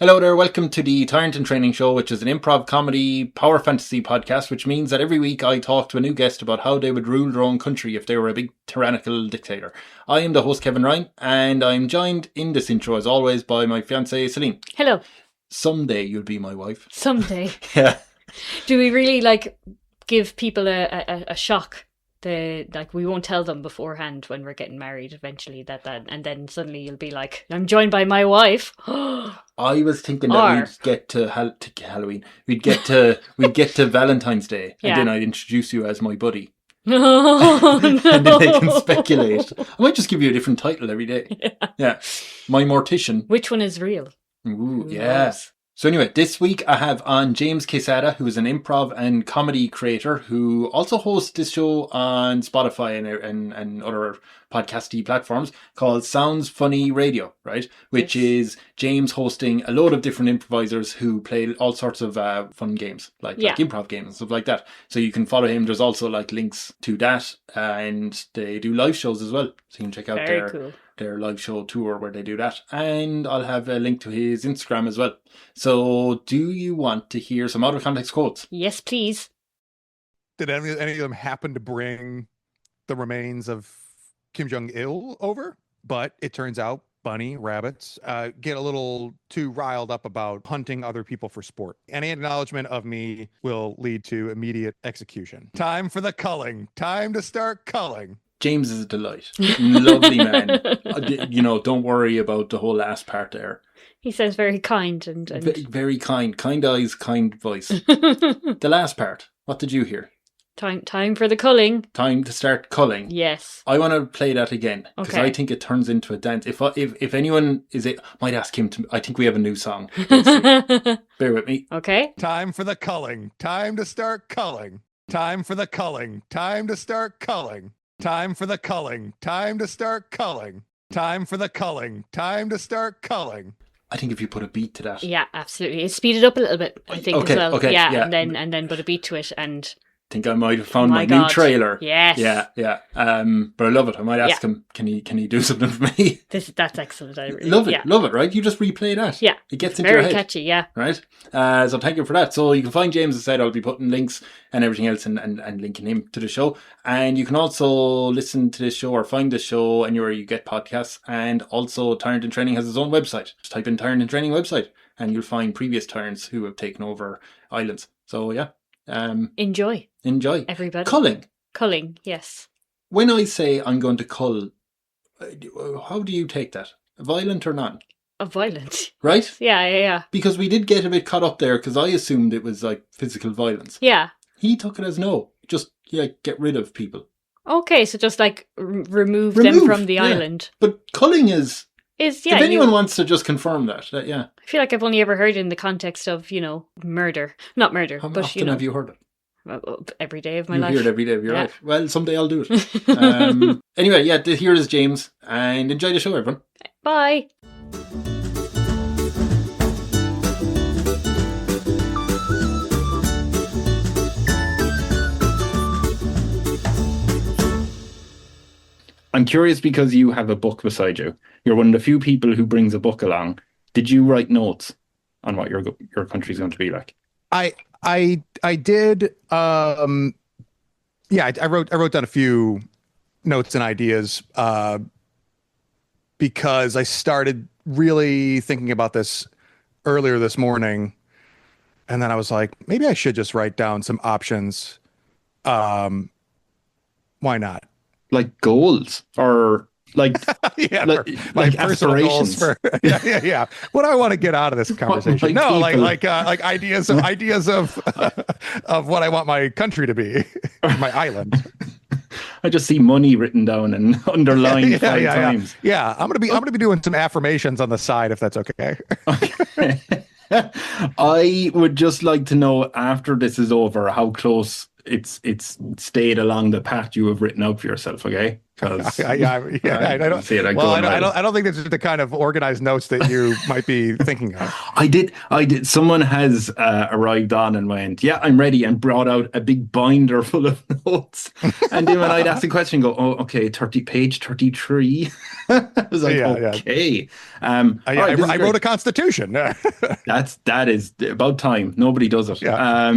Hello there, welcome to the Tyrant In Training show, which is an improv comedy power fantasy podcast, which means that every week I talk to a new guest about how they would rule their own country if they were a big tyrannical dictator. I am the host, Kevin Ryan, and I'm joined in this intro, as always, by my fiancée, Celine. Hello. Someday you'll be my wife. Someday. Yeah. Do we really, give people a shock? We won't tell them beforehand when we're getting married eventually and then suddenly you'll be like, I'm joined by my wife. I was thinking that we'd get to Halloween. We'd get to Valentine's Day, and then I'd introduce you as my buddy. Oh, no. And then they can speculate. I might just give you a different title every day. Yeah. My mortician. Which one is real? Ooh, yes. So anyway, this week I have on James Quesada, who is an improv and comedy creator who also hosts this show on Spotify and other podcasty platforms called Sounds Funny Radio, right? Which is James hosting a load of different improvisers who play all sorts of fun games, like improv games and stuff like that. So you can follow him. There's also links to that, and they do live shows as well. So you can check out their live show tour where they do that. And I'll have a link to his Instagram as well. So do you want to hear some out of context quotes? Yes, please. Did any of them happen to bring the remains of Kim Jong-il over? But it turns out bunny rabbits get a little too riled up about hunting other people for sport. Any acknowledgement of me will lead to immediate execution. Time for the culling. Time to start culling. James is a delight. Lovely man. Don't worry about the whole last part there. He says very kind and... Very kind. Kind eyes, kind voice. The last part, what did you hear? Time for the culling. Time to start culling. Yes. I want to play that again because okay. I think it turns into a dance. If anyone might ask him to. I think we have a new song. Bear with me. Okay. Time for the culling. Time to start culling. Time for the culling. Time to start culling. Time for the culling. Time to start culling. Time for the culling. Time to start culling. I think if you put a beat to that. Yeah, absolutely. It speeded up a little bit, I think, as well. Okay, yeah. And then put a beat to it and... I think I might have found my new trailer. Yes. Yeah. But I love it. I might ask him, can he do something for me? That's excellent. I really love it, right? You just replay that. Yeah. It gets into your head. Very catchy, yeah. Right? So thank you for that. So you can find James, as I said, I'll be putting links and everything else and linking him to the show. And you can also listen to this show or find this show anywhere you get podcasts. And also Tyrant In Training has his own website. Just type in Tyrant In Training website and you'll find previous Tyrants who have taken over islands. So yeah. Enjoy everybody. Culling, yes. When I say I'm going to cull, how do you take that? Violent or not? Violent, right? Yeah. Because we did get a bit caught up there because I assumed it was like physical violence. Yeah. He took it as no, just get rid of people. Okay, so just remove them from the island. But culling is if anyone wants to just confirm that. I feel like I've only ever heard it in the context of, murder. Not murder, How but often have you heard it? Every day of my life. You hear it every day of your life. Well, someday I'll do it. Anyway, here is James, and enjoy the show, everyone. Bye. I'm curious because you have a book beside you. You're one of the few people who brings a book along. Did you write notes on what your country's going to be like? I did. I wrote down a few notes and ideas because I started really thinking about this earlier this morning, and then I was like, maybe I should just write down some options. Why not? Like goals or my personal goals for yeah. What do I want to get out of this conversation? Like ideas of what I want my country to be, my island. I just see money written down and underlined five times. Yeah, I'm gonna be doing some affirmations on the side if that's okay. Okay. I would just like to know after this is over how close it's stayed along the path you have written out for yourself, okay? because I don't. see it. Well, I don't think this is the kind of organized notes that you might be thinking of. I did. Someone has arrived on and went, yeah, I'm ready, and brought out a big binder full of notes. And then when I'd ask the question, go, oh, okay, page 33. I was like, okay. I wrote a constitution. That is about time. Nobody does it. Yeah.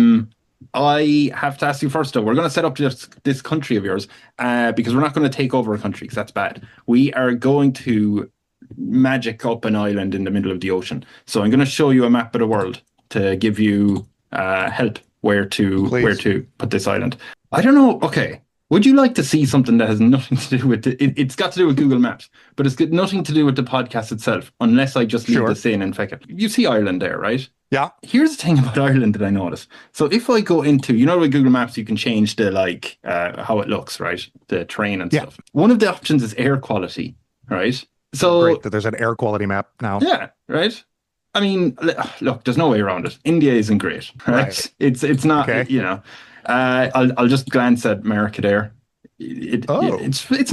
I have to ask you first, though. We're going to set up this country of yours because we're not going to take over a country because that's bad. We are going to magic up an island in the middle of the ocean. So I'm going to show you a map of the world to give you help where to put this island. I don't know. Okay. Would you like to see something that has nothing to do with it's got to do with Google Maps, but it's got nothing to do with the podcast itself, unless I just leave this in and fake it. You see Ireland there, right? Yeah. Here's the thing about Ireland that I noticed. So if I go into, with Google Maps, you can change the how it looks, right? The terrain and stuff. One of the options is air quality, right? So great that there's an air quality map now. Yeah, right. I mean, look, there's no way around it. India isn't great, right? It's not, okay. I'll just glance at America there. It's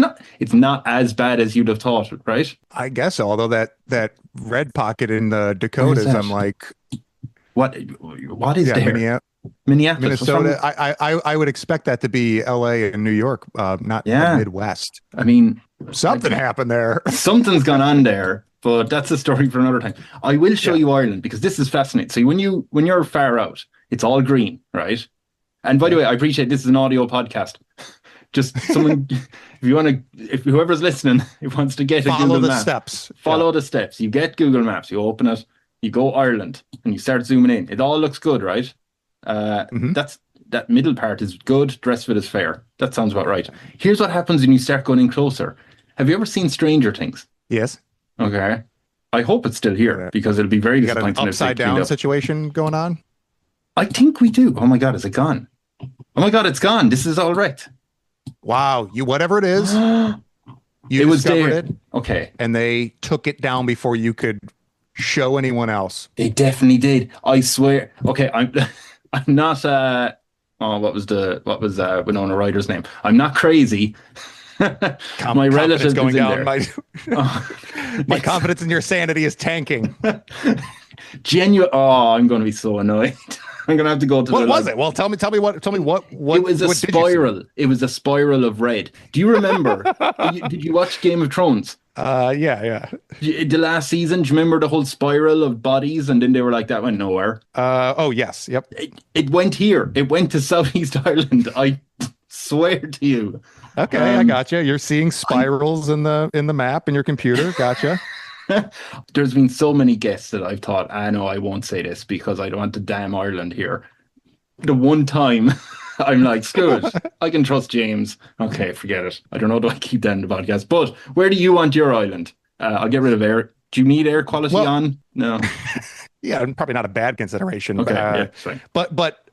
not as bad as you'd have thought, right? I guess so. Although that red pocket in the Dakotas, I'm like, what is there? Minneapolis, Minnesota. I would expect that to be L.A. and New York, not the Midwest. I mean, something happened there. Something's gone on there. But that's a story for another time. I will show you Ireland because this is fascinating. So when you're far out, it's all green, right? And by the way, I appreciate this is an audio podcast. Just someone, if whoever's listening, wants to get a Google Maps, follow the steps. You get Google Maps, you open it, you go Ireland, and you start zooming in. It all looks good, right? That middle part is good. The rest of it is fair. That sounds about right. Here's what happens when you start going in closer. Have you ever seen Stranger Things? Yes. Okay. I hope it's still here because it'll be very disappointing. Got an upside down situation going on? I think we do. Oh my God, is it gone? Oh my God, it's gone. This is all wrecked. Wow. Whatever it is, it was there. It. Okay. And they took it down before you could show anyone else. They definitely did. I swear. Okay, I'm not what was Winona Ryder's name? I'm not crazy. My relative going down. My confidence in your sanity is tanking. Genuine. Oh, I'm going to be so annoyed. I'm going to have to go to. What was it? Well, tell me what. It was a spiral. It was a spiral of red. Do you remember? Did you watch Game of Thrones? Yeah. The last season, do you remember the whole spiral of bodies? And then they were like, that went nowhere. Oh yes, yep. It went here. It went to Southeast Ireland. I swear to you. Okay, I gotcha. You're seeing spirals in the map in your computer. Gotcha. There's been so many guests that I've thought, no, I won't say this because I don't want to damn Ireland here. The one time I'm like, screw it. I can trust James. Okay, forget it. I don't know, do I keep that in the podcast? But where do you want your island? I'll get rid of air. Do you need air quality on? No. Yeah, probably not a bad consideration. Okay, but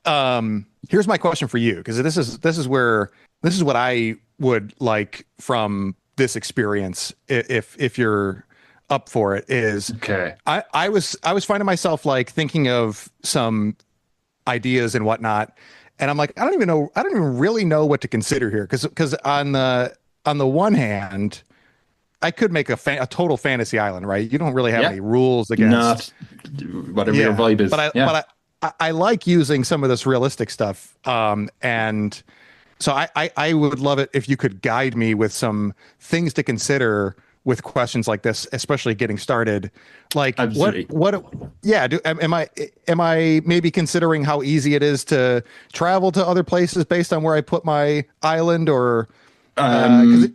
here's my question for you, because this is what I would like from this experience, if you're up for it, is okay. I was finding myself like thinking of some ideas and whatnot, and I'm like, I don't even really know what to consider here, because on the one hand, I could make a total fantasy island, right? You don't really have any rules against whatever your vibe is. But I like using some of this realistic stuff, and so I would love it if you could guide me with some things to consider with questions like this, especially getting started. Like, absolutely. Am I maybe considering how easy it is to travel to other places based on where I put my island, or two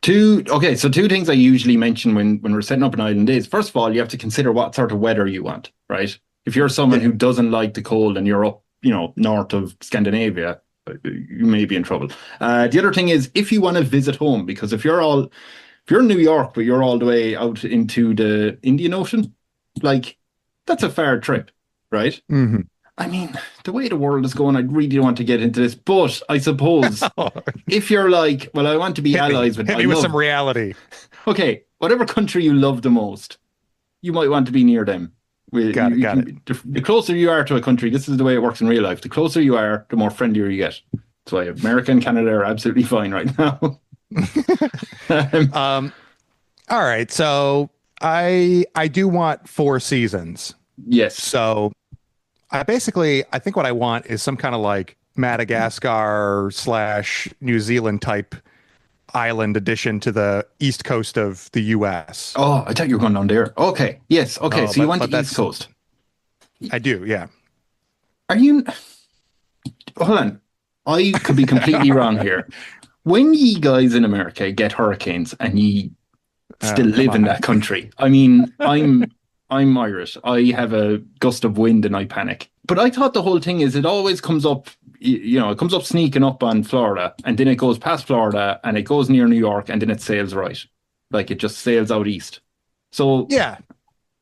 things I usually mention when we're setting up an island is, first of all, you have to consider what sort of weather you want, right? If you're someone who doesn't like the cold and you're up, north of Scandinavia, you may be in trouble. The other thing is, if you want to visit home, because if you're in New York, but you're all the way out into the Indian Ocean, like, that's a far trip, right? Mm-hmm. I mean, the way the world is going, I really don't want to get into this, but I suppose if you're like, well, I want to be allies with... Hit me with some reality. Okay, whatever country you love the most, you might want to be near them. Got it. The closer you are to a country, this is the way it works in real life. The closer you are, the more friendlier you get. That's why America and Canada are absolutely fine right now. Um, all right. So I do want 4 seasons. Yes. So I think what I want is some kind of like Madagascar slash New Zealand type island addition to the east coast of the US. Oh, I thought you were going down there. Okay. Yes. Okay. Oh, So you want but the East that's Coast. I do, yeah. Are you? Hold on. I could be completely wrong here. When ye guys in America get hurricanes and ye still Come live in on. that country, I mean, I'm Irish. I have a gust of wind and I panic. But I thought the whole thing is it always comes up, it comes up sneaking up on Florida, and then it goes past Florida and it goes near New York, and then it sails right, like it just sails out east. So Yeah.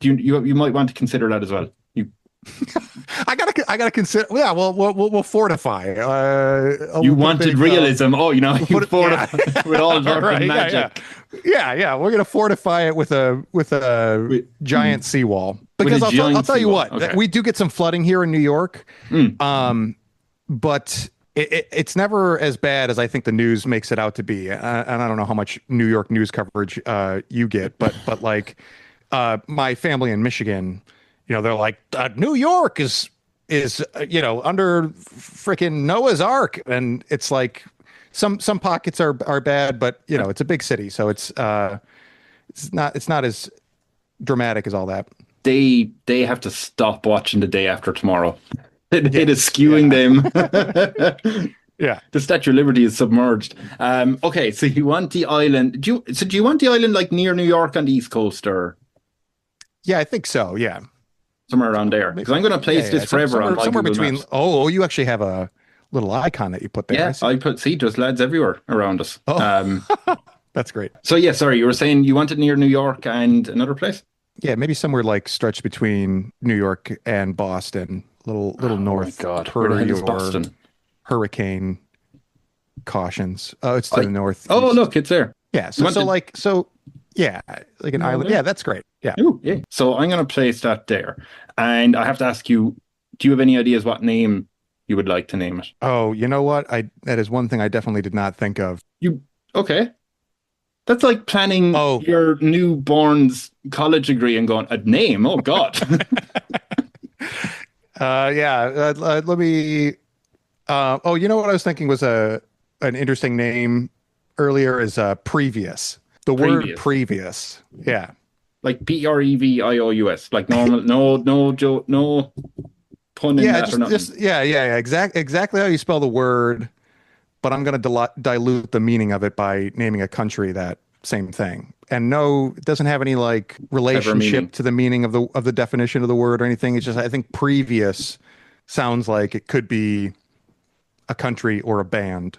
you might want to consider that as well. I gotta consider. Yeah, well, we'll fortify. You We'll put a wanted big, realism. You put it- fortify with all sorts Right, of yeah, magic. yeah. We're gonna fortify it with a With- giant seawall. With Because a I'll giant tell you seawall. what, Okay. we do get some flooding here in New York. Mm. But it's never as bad as I think the news makes it out to be. And I don't know how much New York news coverage you get, but like my family in Michigan, they're like New York is under freaking Noah's Ark, and it's like some pockets are bad, but it's a big city, so it's not as dramatic as all that. They have to stop watching The Day After Tomorrow. It Yeah, is skewing them. Yeah. The Statue of Liberty is submerged. Okay, so you want the island? Do you want the island like near New York on the East Coast or Yeah, I think so. Yeah. somewhere around there? Because I'm going to place this forever on my somewhere Google between. Maps. Oh, you actually have a little icon that you put there. Yeah, I see. there's lads everywhere around us. Oh. That's great. So yeah, sorry, you were saying you wanted near New York and another place? Yeah, maybe somewhere like stretched between New York and Boston, little north. Oh my God, per where the hell is your Boston? hurricane cautions. Oh, it's to the north. Oh, look, it's there. Yeah. You want Yeah, like an island. Yeah, that's great. Yeah. Ooh, yeah. So I'm going to place that there. And I have to ask you, do you have any ideas what name you would like to name it? Oh, you know what? That is one thing I definitely did not think of. Okay. That's like planning Oh. your newborn's college degree and going, a name? Oh, God. Yeah. Let me. You know what I was thinking was an interesting name earlier is previous. The word Previous. previous. Yeah. Like Previous. Like normal. No pun in Yeah. that or nothing. Yeah. Exactly how you spell the word, but I'm going to dilute the meaning of it by naming a country that same thing. And no, it doesn't have any like relationship to the meaning of the definition of the word or anything. It's just I think previous sounds like it could be a country or a band.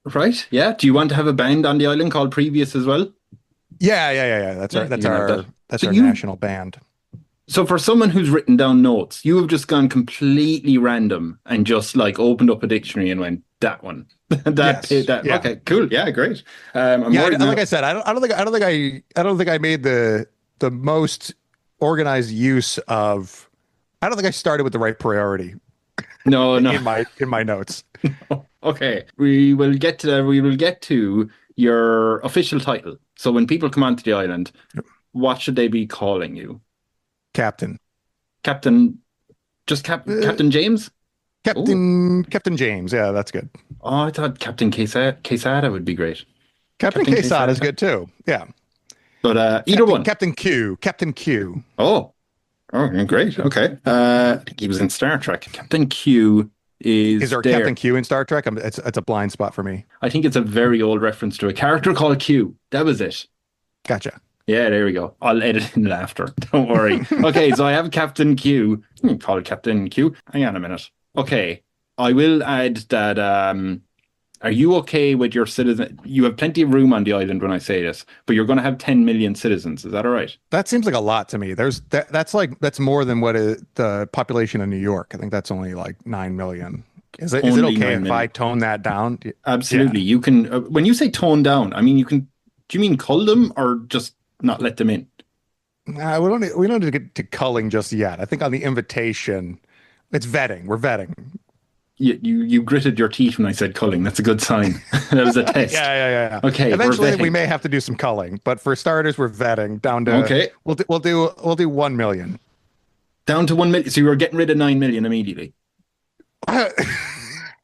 Right? Yeah. Do you want to have a band on the island called Previous as well? Yeah. That's Yeah, you can have that. that's So our you- national band. So for someone who's written down notes, you have just gone completely random and just like opened up a dictionary and went that one, Yes, that. yeah. Okay, cool. Yeah, great. I'm Yeah, worried now. like I said, I don't think I made the most organized use of. I don't think I started with the right priority No. in my notes. Okay, we will get to that. We will get to your official title. So when people come onto the island, what should they be calling you? Captain Captain James? Captain James. Yeah, that's good. Oh, I thought Captain Quesada would be great. Captain Captain Quesada is Quesada. good too. Yeah. But either one. Captain Q. Oh, great. Okay. I think he was in Star Trek. Captain Q Is there a Captain Q in Star Trek? It's a blind spot for me. I think it's a very old reference to a character called Q. That was it. Gotcha. Yeah, there we go. I'll edit in after. Don't worry. Okay, so I have Captain Q. Call it Captain Q. Hang on a minute. Okay, I will add that. Are you okay with your citizen? You have plenty of room on the island when I say this, but you're going to have 10 million citizens. Is that all right? That seems like a lot to me. That's more than what the population of New York. I think that's only like 9 million. Is it Only okay 9 if million. I tone that down? Absolutely. You can. When you say tone down, I mean you can. Do you mean cull them or just not let them in? We don't need to get to culling just yet. I think on the invitation, it's vetting. We're vetting. You gritted your teeth when I said culling. That's a good sign. That was a test. Yeah. Okay. Eventually, we may have to do some culling, but for starters, we're vetting down to. Okay. We'll do 1 million. Down to 1 million. So you were getting rid of 9 million immediately.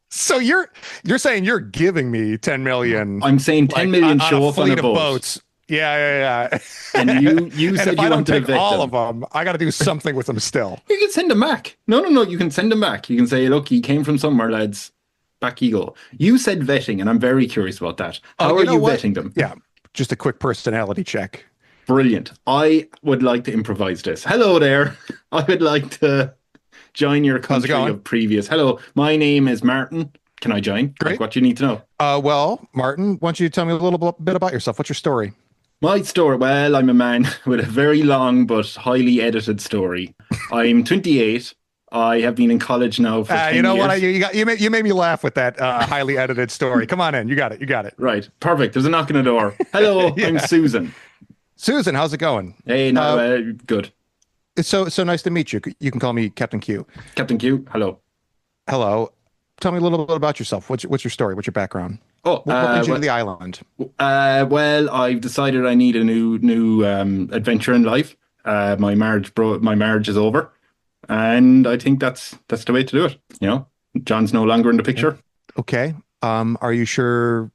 So you're saying you're giving me 10 million? I'm saying 10 million show up on a boat. Boats. Yeah. And you and said if you I don't wanted to take vet all them. of them, I got to do something with them still. You can send them back. No. You can send them back. You can say, look, he came from somewhere, lads. Back you go. You said vetting, and I'm very curious about that. How are you vetting them? Yeah, just a quick personality check. Brilliant. I would like to improvise this. Hello there. I would like to join your country of previous. Hello, my name is Martin. Can I join? Great. Like what you need to know. Well, Martin, why don't you tell me a little bit about yourself? What's your story? My story. Well, I'm a man with a very long but highly edited story. I'm 28. I have been in college now for 10 you know years. what? You made me laugh with that highly edited story. Come on in. You got it. Right. Perfect. There's a knock on the door. Hello, Yeah. I'm Susan. Susan, how's it going? Hey, no, good. It's so nice to meet you. You can call me Captain Q. Captain Q, hello. Hello. Tell me a little bit about yourself. What's your story? What's your background? Oh, What brings you to the island? Well, I've decided I need a new adventure in life. My marriage is over, and I think that's the way to do it. You know, John's no longer in the picture. Okay. Are you sure?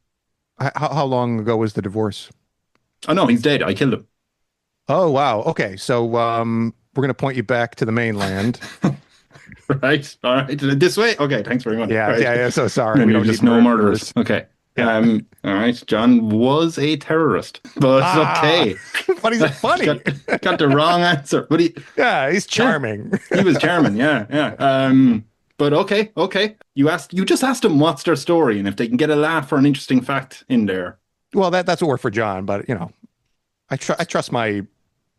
How long ago was the divorce? Oh no, he's dead. I killed him. Oh wow. Okay. So we're gonna point you back to the mainland. Right. All right. This way. Okay. Thanks very much. Yeah. Right. Yeah. So sorry. And We you're don't just need no murderers. Okay. Yeah. All right. John was a terrorist, but okay. But he's funny. Got the wrong answer. But he's charming. he was charming. Yeah. But okay. You just asked them what's their story and if they can get a laugh or an interesting fact in there. Well, that's what worked for John, but you know, I trust my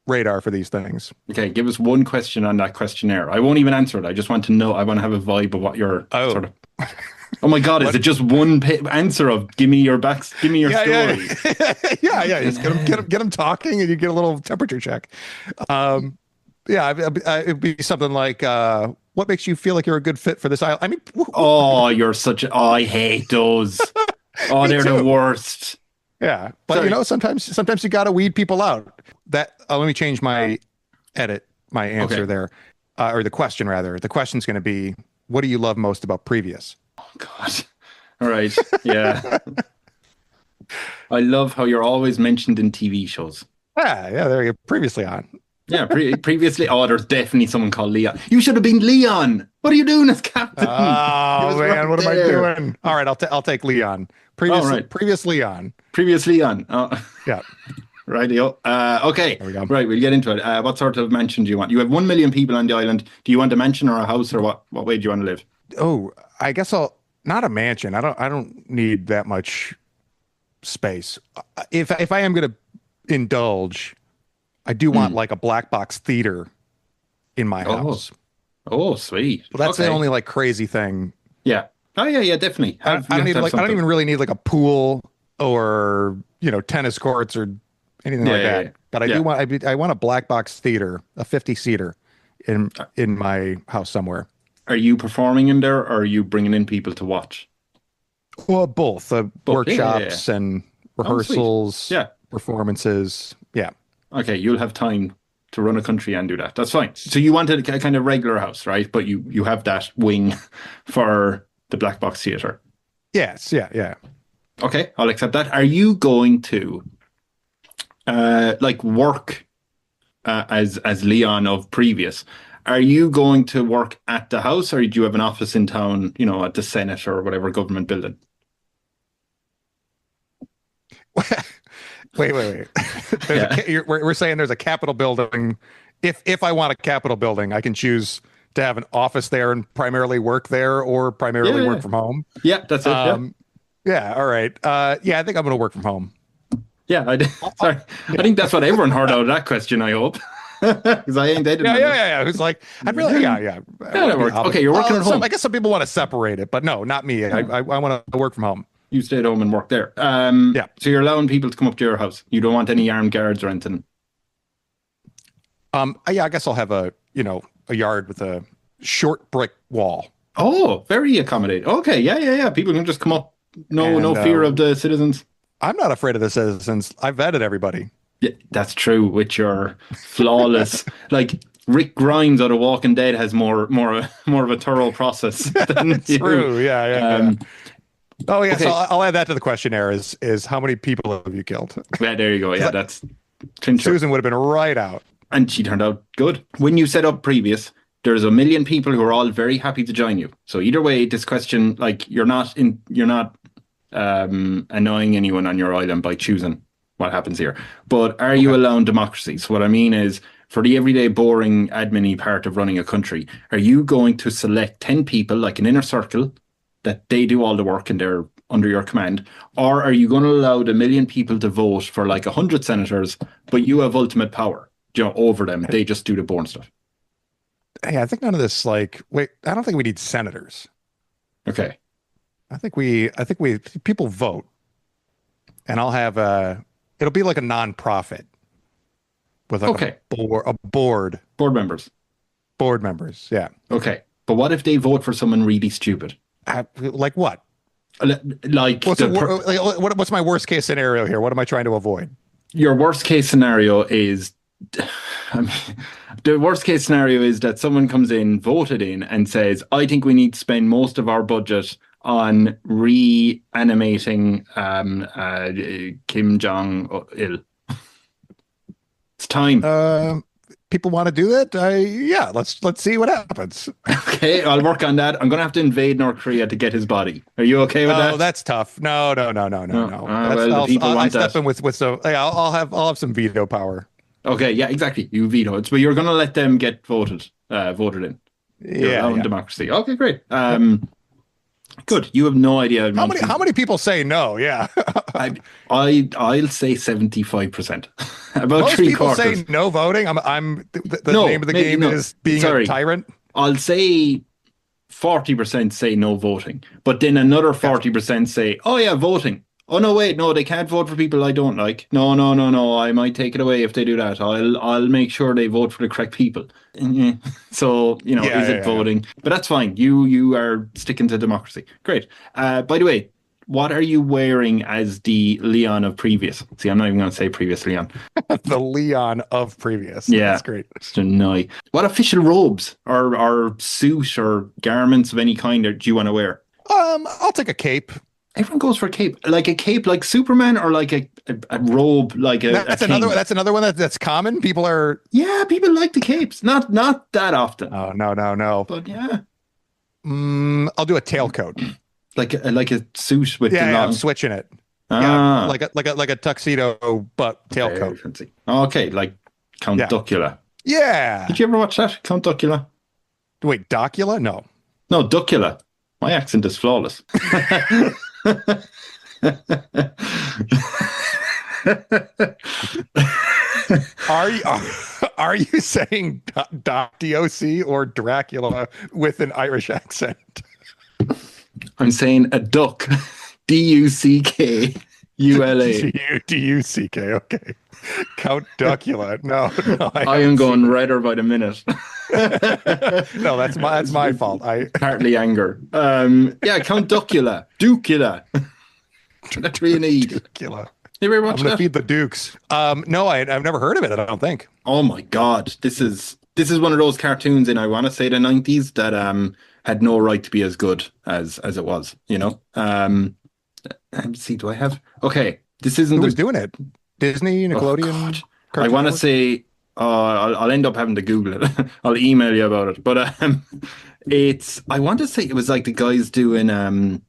radar for these things. Okay, give us one question on that questionnaire. I won't even answer it. I just want to know. I want to have a vibe of what your sort of. Oh my God! Is it just one answer of give me your story? Yeah. Just get them talking, and you get a little temperature check. It'd be something like, "What makes you feel like you're a good fit for this island?" I mean, you're such a. Oh, I hate those. Oh, they're the worst. Yeah, but you know, sometimes you got to weed people out. Let me change my answer there, or the question rather. The question's going to be, what do you love most about previous? Oh God! All right, yeah. I love how you're always mentioned in TV shows. Yeah, there you go. Previously on. Yeah, previously. Oh, there's definitely someone called Leon. You should have been Leon. What are you doing as captain? Oh man, what am I doing? All right, I'll take Leon. Previous Leon. Previous Leon. Yeah. Rightio. Okay. There we go. Right, we'll get into it. What sort of mansion do you want? You have 1 million people on the island. Do you want a mansion or a house, or what way do you want to live? Oh, I guess not a mansion. I don't need that much space. If I am going to indulge, I do want like a black box theater in my house. Oh, sweet. Well, that's the only like crazy thing. Yeah. Oh yeah, definitely. I don't even really need like a pool or, you know, tennis courts or anything like that. Yeah. But I want a black box theater, a 50-seater in my house somewhere. Are you performing in there, or are you bringing in people to watch? Well, both. Workshops and rehearsals, performances. Yeah. Okay, you'll have time to run a country and do that. That's fine. So you wanted a kind of regular house, right? But you have that wing for the black box theater. Yes. Yeah. Okay, I'll accept that. Are you going to work as Leon of previous? Are you going to work at the house, or do you have an office in town, you know, at the Senate or whatever government building? Wait. We're saying there's a Capitol building. If I want a Capitol building, I can choose to have an office there and primarily work there, or primarily work from home. Yeah, that's it. Yeah. All right. I think I'm going to work from home. Yeah, sorry. I think that's what everyone heard out of that question, I hope. Because I ain't dated. Yeah. Who's like, I'd really, yeah. That works. Okay, you're working at home. I guess some people want to separate it, but no, not me. I want to work from home. You stay at home and work there. Yeah. So you're allowing people to come up to your house. You don't want any armed guards or anything. I guess I'll have a yard with a short brick wall. Oh, very accommodating. Okay, yeah. People can just come up. No And fear of the citizens. I'm not afraid of the citizens. I vetted everybody. Yeah, that's true. With your flawless, like Rick Grimes out of Walking Dead has more of a thorough process than you. True. Yeah. Um, Oh yeah. So okay, I'll add that to the questionnaire. Is how many people have you killed? yeah, there you go. Yeah, 'Cause that's clincher. Susan would have been right out. And she turned out good. When you set up previous, there's a million people who are all very happy to join you. So either way, this question, like you're not annoying anyone on your island by choosing what happens here. But are you Okay. allowing democracy? So what I mean is, for the everyday boring admin part of running a country, are you going to select 10 people, like an inner circle, that they do all the work and they're under your command? Or are you going to allow the million people to vote for like 100 senators, but you have ultimate power, over them? They just do the boring stuff. Hey, I think none of this like wait, I don't think we need senators. Okay. I think we people vote and I'll have it'll be like a nonprofit with like Okay. a board Board members. board members. Yeah. Okay. But what if they vote for someone really stupid? Like what? Like What's my worst case scenario here? What am I trying to avoid? your worst case scenario is, I mean, the worst case scenario is that someone comes in, voted in, and says, I think we need to spend most of our budget on reanimating Kim Jong Il. It's time. People want to do that? Yeah, let's see what happens. Okay, I'll work on that. I'm going to have to invade North Korea to get his body. Are you okay with Oh, that? that's tough. No. Oh, That's, well, the people I want step that. in with some. Yeah, I'll have some veto power. Okay, yeah, exactly. You veto it, but you're going to let them get voted in. Your own Yeah. democracy. Okay, great. Yep. Good. You have no idea. How many people say no? Yeah. I'll say 75%. About Most three people quarters. say no voting. The No, name of the maybe game no. is being Sorry. a tyrant. I'll say 40% say no voting, but then another 40% say, "Oh yeah, voting." Oh no, wait, no, they can't vote for people I don't like. No. I might take it away if they do that. I'll make sure they vote for the correct people. So Yeah, is yeah, it yeah. voting? But that's fine. You are sticking to democracy. Great. By the way, what are you wearing as the Leon of previous? See, I'm not even going to say previous Leon. The Leon of previous. Yeah. That's great. Just annoy. What official robes or suit or garments of any kind do you want to wear? I'll take a cape. Everyone goes for a cape, like Superman, or like a robe, like a That's king. another one that's common. People are. Yeah, people like the capes. Not that often, Oh no. but yeah, I'll do a tailcoat. like a suit with the Yeah, long. I'm switching it. Yeah, Ah, like a tuxedo but very tailcoat. fancy. Okay, like Count Yeah. Duckula. Yeah. Did you ever watch that, Count Duckula? Wait, Docula? No. No, Duckula. My accent is flawless. Are you are you saying DOC or Dracula with an Irish accent? I'm saying a duck. Duckula. DUCK. Okay. Count Duckula. No. I am haven't going seen redder by the minute. it. No, that's my fault. Partly anger. Yeah, Count Duckula. Duckula. That's what you need. Duckula. You ever I'm watch gonna that? feed the Dukes. No, I've never heard of it. I don't think. Oh my God. This is one of those cartoons in, I want to say, the 90s that had no right to be as good as it was, Let me see, do I have? Okay, this isn't Who was doing it? Disney, Oh, Nickelodeon. God. I Cartoon want to Network? say, I'll end up having to Google it. I'll email you about it. But I want to say it was like the guys doing, I'm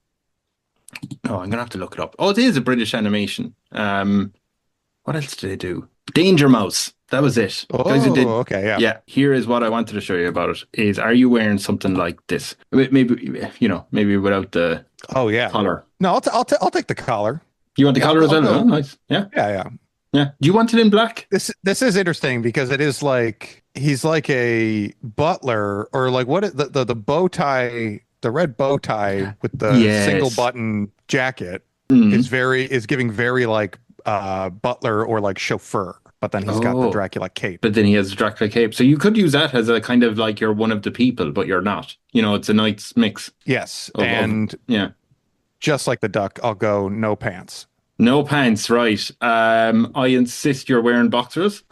gonna have to look it up. Oh, it is a British animation. What else did they do? Danger Mouse. That was it. Oh, Guys who did. okay, yeah. Yeah, here is what I wanted to show you about it. Is, are you wearing something like this? Maybe without the Oh, yeah. collar. No, I'll take the collar. You want the Yeah, collar as I'll well? go. Oh, nice. Yeah, Yeah. yeah. Do you want it in black? This is interesting because it is like he's like a butler or like the bow tie, the red bow tie with the Yes. single button jacket Mm. is giving very like butler or like chauffeur. but then he's got the Dracula cape. But then he has the Dracula cape. So you could use that as a kind of like you're one of the people, but you're not. It's a nice mix. Yes. Yeah. Just like the duck, I'll go no pants. No pants, right. I insist you're wearing boxers.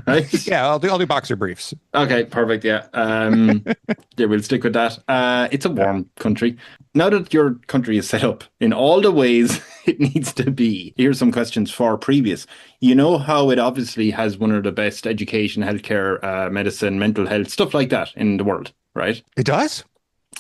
Right? Yeah, I'll do boxer briefs. Okay, perfect. Yeah. Yeah, we'll stick with that. It's a warm country. Now that your country is set up in all the ways it needs to be, here's some questions for previous. You know how it obviously has one of the best education, healthcare, medicine, mental health, stuff like that in the world, right? It does?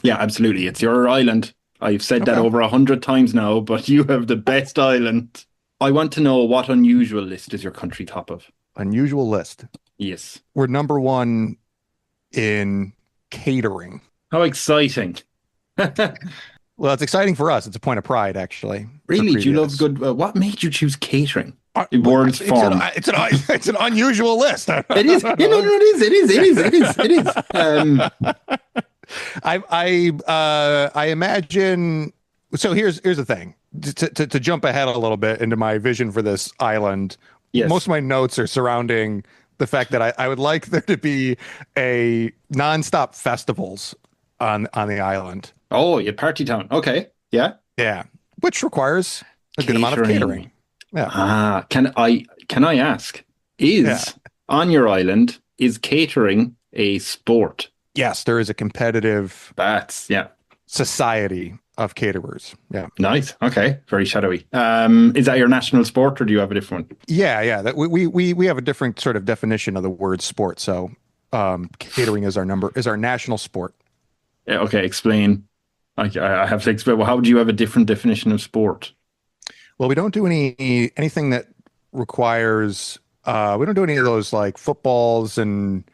Yeah, absolutely. It's your island. I've said that over 100 times now, but you have the best island. I want to know what unusual list is your country top of? Unusual list. Yes. We're number one in catering. How exciting. Well, it's exciting for us. It's a point of pride, actually. Really? Do you love good... what made you choose catering? In words It's form. it's an unusual list. It is. Yeah, no, it is. I imagine. So here's the thing. To jump ahead a little bit into my vision for this island. Yes. Most of my notes are surrounding the fact that I would like there to be a nonstop festivals on the island. Oh, yeah, party town. Okay. Yeah. Yeah, which requires a good amount of catering. Yeah. Can I ask? On your island, is catering a sport? Yes, there is a competitive society of caterers. Yeah. Nice. Okay. Very shadowy. Is that your national sport, or do you have a different one? Yeah. That we have a different sort of definition of the word sport. So catering is our national sport. Yeah, okay. Explain. I have to explain. Well, how would you have a different definition of sport? Well, we don't do anything that requires. We don't do any of those like footballs and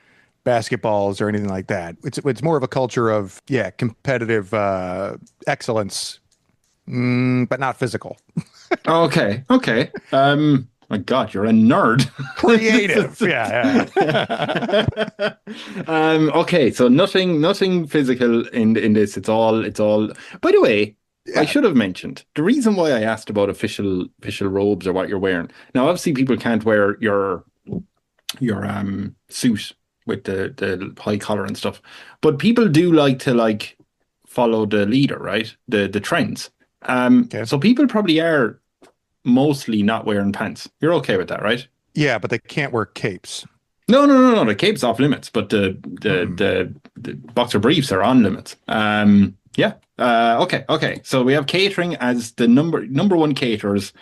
basketballs or anything like that. It's more of a culture of competitive excellence, but not physical. Okay. My God, you're a nerd. Creative. Yeah. Okay, so nothing physical in this. It's all. By the way, I should have mentioned the reason why I asked about official robes or what you're wearing. Now, obviously, people can't wear your suit with the high collar and stuff, but people do like to follow the leader, right? The trends. So people probably are mostly not wearing pants. You're okay with that, right? Yeah, but they can't wear capes. No. The cape's off limits, but the boxer briefs are on limits. Okay. So we have catering as the number one caterers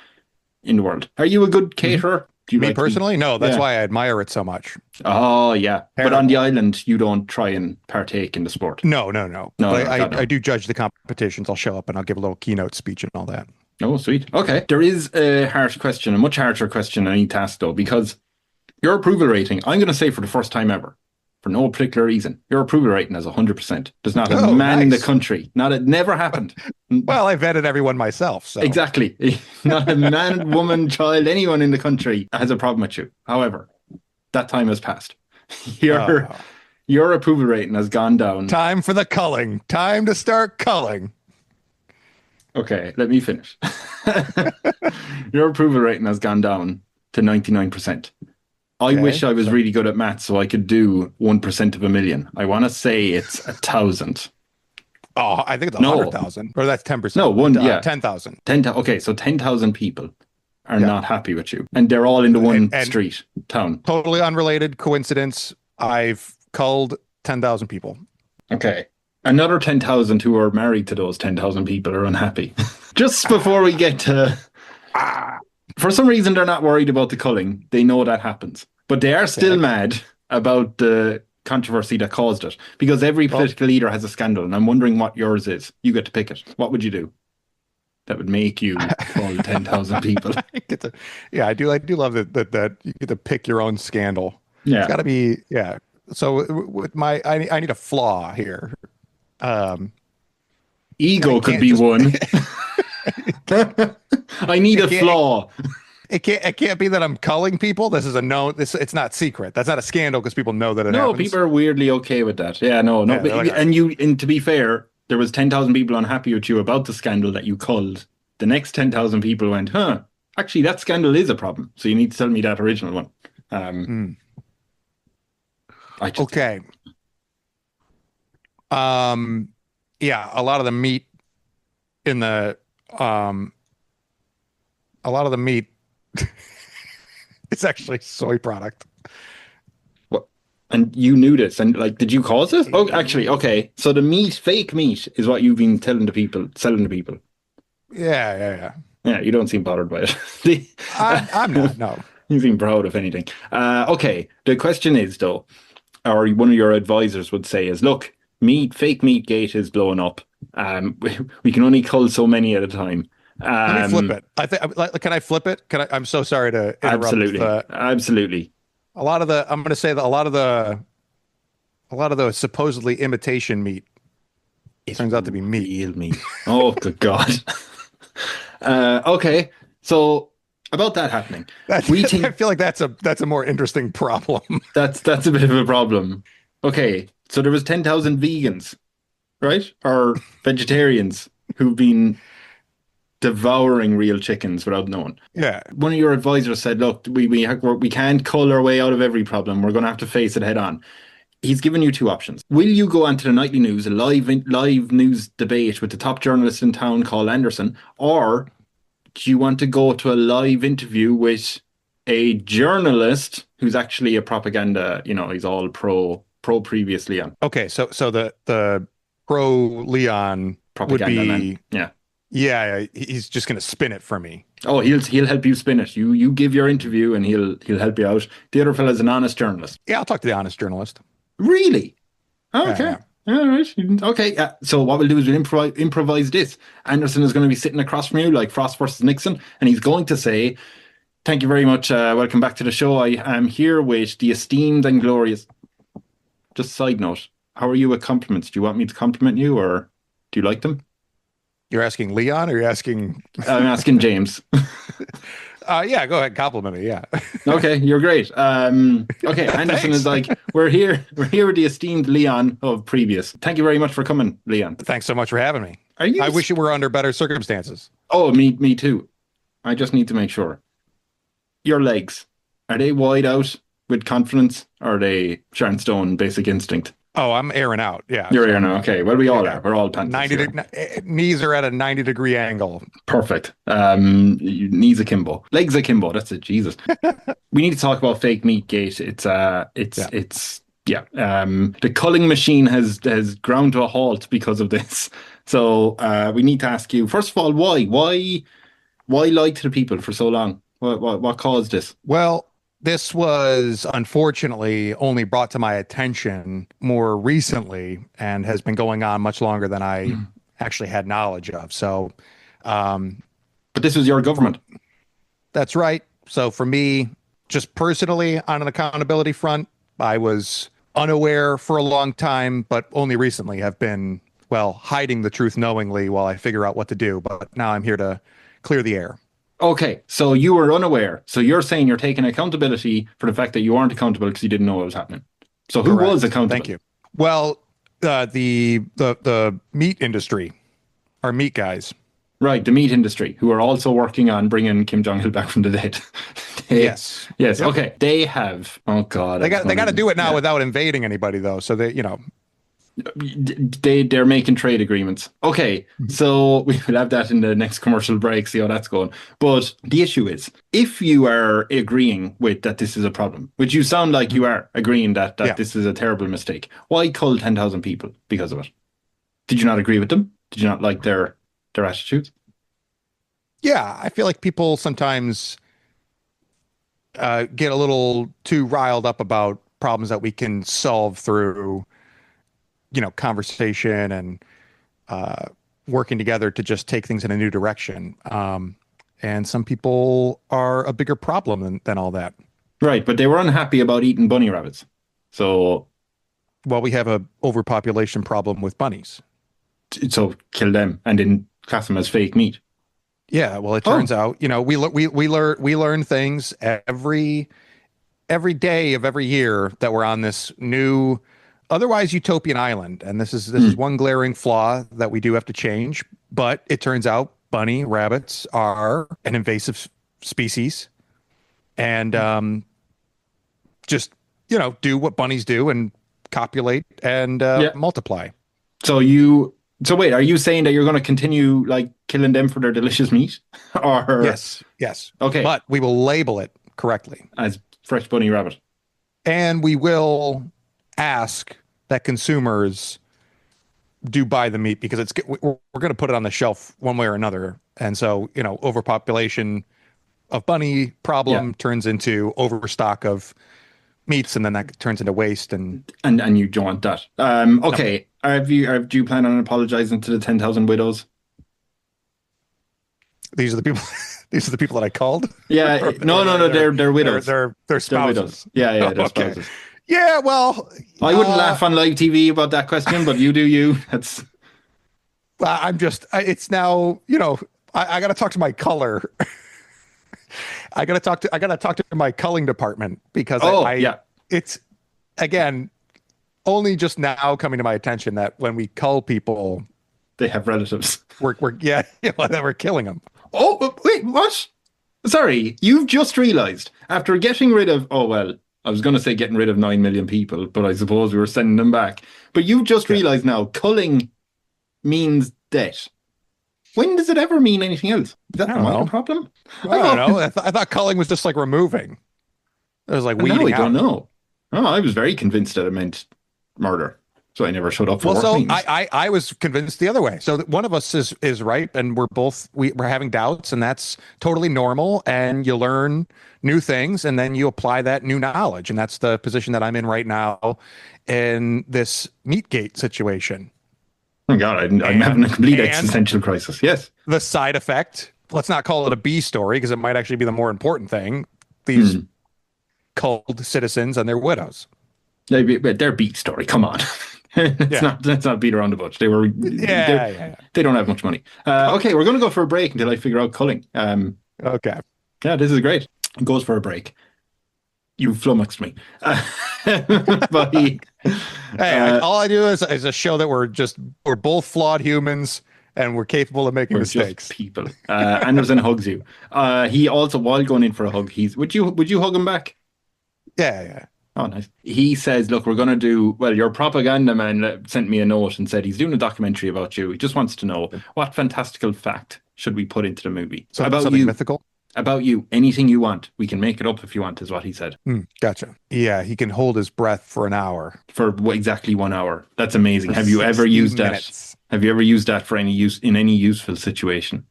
in the world. Are you a good caterer? Do you Me personally? No, that's why I admire it so much. Oh, yeah. Terrible. But on the island, you don't try and partake in the sport. No. But I do judge the competitions. I'll show up and I'll give a little keynote speech and all that. Oh, sweet. Okay. There is a harsh question, a much harsher question I need to ask, though, because your approval rating, I'm going to say for the first time ever, for no particular reason, your approval rating is 100%. There's not a man in the country. It never happened. Well, I vetted everyone myself. So. Exactly. Not a man, woman, child, anyone in the country has a problem with you. However, that time has passed. Your approval rating has gone down. Time for the culling. Time to start culling. Okay, let me finish. Your approval rating has gone down to 99%. I wish I was really good at maths so I could do 1% of a million. I want to say it's 1,000. Oh, I think it's 100,000. Or that's 10%. No, 10,000. Okay, so 10,000 people are not happy with you. And they're all in the one street, town. Totally unrelated coincidence. I've culled 10,000 people. Okay. Another 10,000 who are married to those 10,000 people are unhappy. Just before we get to... For some reason, they're not worried about the culling. They know that happens. But they are still mad about the controversy that caused it. Because every political leader has a scandal. And I'm wondering what yours is. You get to pick it. What would you do that would make you cull 10,000 people? I do love that you get to pick your own scandal. Yeah. It's got to be, So with I need a flaw here. Ego could be one. I need a flaw. It can't be that I'm culling people. This is a known. It's not secret. That's not a scandal because people know that it happens. No, people are weirdly okay with that. Yeah, no. And to be fair, there was 10,000 people unhappy with you about the scandal that you culled. The next 10,000 people went, Actually, that scandal is a problem. So you need to tell me that original one. I just Okay. Yeah, a lot of the meat in the a lot of the meat is actually soy product. what? And you knew this, and like, did you cause it? Oh, actually, okay. So the meat, fake meat, is what you've been telling the people, selling to people. Yeah. Yeah, you don't seem bothered by it. The- I'm not, no. you seem proud of anything. Okay. The question is though, or one of your advisors would say is, look, fake meat gate is blowing up. We can only cull so many at a time. Let me flip it. I think, can I flip it? I'm so sorry to interrupt. Absolutely. I'm going to say that a lot of the supposedly imitation meat turns out to be meat. Real meat. Oh, good God. Okay. So about that happening, I feel like that's a more interesting problem. that's a bit of a problem. Okay. So there was 10,000 vegans, right? Or vegetarians who've been devouring real chickens without knowing. Yeah. One of your advisors said, "Look, we can't cull our way out of every problem. We're going to have to face it head on." He's given you two options. Will you go onto the nightly news, a live news debate with the top journalist in town, Carl Anderson, or do you want to go to a live interview with a journalist who's actually a propaganda? He's all pro previously on Okay, so the pro Leon propaganda would be man. Yeah. Yeah, he's just going to spin it for me. Oh, he'll help you spin it. You give your interview and he'll help you out. The other fella's an honest journalist. Yeah, I'll talk to the honest journalist. Really? Okay. Yeah. All right. Okay. Yeah. So what we'll do is we'll improvise this. Anderson is going to be sitting across from you like Frost versus Nixon, and he's going to say, "Thank you very much. Welcome back to the show. I am here with the esteemed and glorious." Just side note, how are you with compliments? Do you want me to compliment you, or do you like them? You're asking Leon, or you're asking? I'm asking James. Yeah, go ahead, compliment me. Yeah. Okay, you're great. Okay, Anderson is like, we're here with the esteemed Leon of previous. Thank you very much for coming, Leon. Thanks so much for having me. I wish it were under better circumstances. Oh, me too. I just need to make sure. Your legs, are they wide out with confidence, or are they Sharon Stone basic instinct? Oh, I'm airing out. Yeah. You're airing out. Okay. Well, we all are. We're all panthers. Knees are at a 90-degree angle. Perfect. Knees akimbo. Legs akimbo. That's it. Jesus. We need to talk about fake meat gate. The culling machine has ground to a halt because of this. So we need to ask you, first of all, why lie to the people for so long? What caused this? Well, this was unfortunately only brought to my attention more recently and has been going on much longer than I actually had knowledge of. So, but this was your government. That's right. So for me, just personally on an accountability front, I was unaware for a long time, but only recently have been, hiding the truth knowingly while I figure out what to do. But now I'm here to clear the air. Okay, so you were unaware. So you're saying you're taking accountability for the fact that you aren't accountable because you didn't know what was happening. So who Correct. was accountable? Thank you. Well, the meat industry, our meat guys. Right, the meat industry, who are also working on bringing Kim Jong-il back from the dead. Yes. Yep. Okay, they have. Oh God, they got to do it now without invading anybody, though. So they're making trade agreements. Okay, so we will have that in the next commercial break, see how that's going. But the issue is, if you are agreeing with that this is a problem, which you sound like you are agreeing that this is a terrible mistake, why cull 10,000 people because of it? Did you not agree with them? Did you not like their attitudes? Yeah, I feel like people sometimes get a little too riled up about problems that we can solve through conversation and working together to just take things in a new direction. And some people are a bigger problem than all that. Right, but they were unhappy about eating bunny rabbits. So, we have a overpopulation problem with bunnies. So kill them and then class them as fake meat. Yeah, well, it turns out, we learn things every day of every year that we're on this new, otherwise utopian island, and this is one glaring flaw that we do have to change. But it turns out bunny rabbits are an invasive species, and just do what bunnies do and copulate and multiply. So wait, are you saying that you're going to continue like killing them for their delicious meat? Or yes. Okay. But we will label it correctly as fresh bunny rabbit. And we will ask that consumers do buy the meat, because we're going to put it on the shelf one way or another. And so, overpopulation of bunny problem turns into overstock of meats, and then that turns into waste, and you don't want that. Okay. No. Do you plan on apologizing to the 10,000 widows? These are the people. These are the people that I called. Yeah. No. They're widows. They're spouses. They're widows. Yeah. They're okay. spouses. Yeah. Well, I wouldn't laugh on live TV about that question, but you do you. That's. I'm just. It's now. I got to talk to my culler. I got to talk to my culling department, because it's again only just now coming to my attention that when we cull people, they have relatives. We're that we're killing them. Oh, wait, what? Sorry, you've just realized after getting rid of, I was going to say getting rid of 9 million people, but I suppose we were sending them back. But you've just realized now culling means death. When does it ever mean anything else? Is that a minor problem? I don't know. I thought culling was just like removing. It was like weeding out. I don't know. Oh, I was very convinced that it meant murder, so I never showed up for work. Well, so I was convinced the other way. So one of us is right, and we're having doubts, and that's totally normal. And you learn new things, and then you apply that new knowledge, and that's the position that I'm in right now in this Meatgate situation. Oh God, I'm having a complete existential crisis. Yes. The side effect, let's not call it a B story, because it might actually be the more important thing. These culled citizens and their widows. Their B story, come on. Let's not beat around the bush. They don't have much money. Okay, we're going to go for a break until I figure out culling. Okay. Yeah, this is great. It goes for a break. You flummoxed me. All I do is a show that we're both flawed humans, and we're capable of making mistakes. Just people. Anderson hugs you. He also, while going in for a hug, would you hug him back? Yeah. Oh, nice. He says, look, we're going to do, your propaganda man sent me a note and said he's doing a documentary about you. He just wants to know, what fantastical fact should we put into the movie? So about something mythical? About you. Anything you want. We can make it up if you want, is what he said. Gotcha. Yeah, he can hold his breath for an hour. For exactly 1 hour. That's amazing. Have you ever used that? Have you ever used that for any use in any useful situation?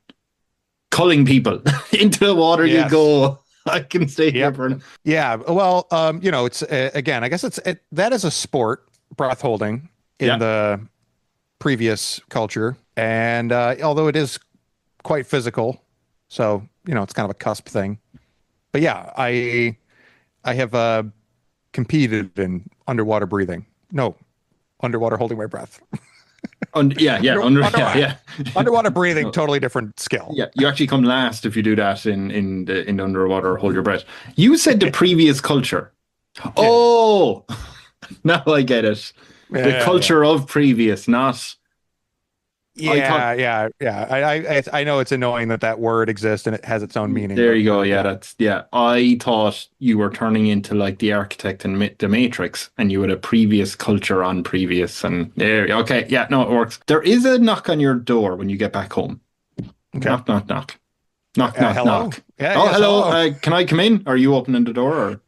Culling people. Into the water you go. I can stay here for well, it's again, I guess that is a sport, breath holding, in the previous culture, and although it is quite physical, so it's kind of a cusp thing. But yeah, I have competed in underwater breathing. No, underwater holding my breath. Underwater breathing, totally different skill. Yeah, you actually come last if you do that in underwater, hold your breath. You said the previous culture. Oh, now I get it. The culture of previous, not. I know it's annoying that word exists and it has its own meaning. There you go. I thought you were turning into like the architect in the Matrix, and you had a previous culture on previous, and there. Okay, it works. There is a knock on your door when you get back home. Okay. Knock, knock, knock. Knock, knock, hello? knock. Hello. Can I come in? Are you opening the door? Or?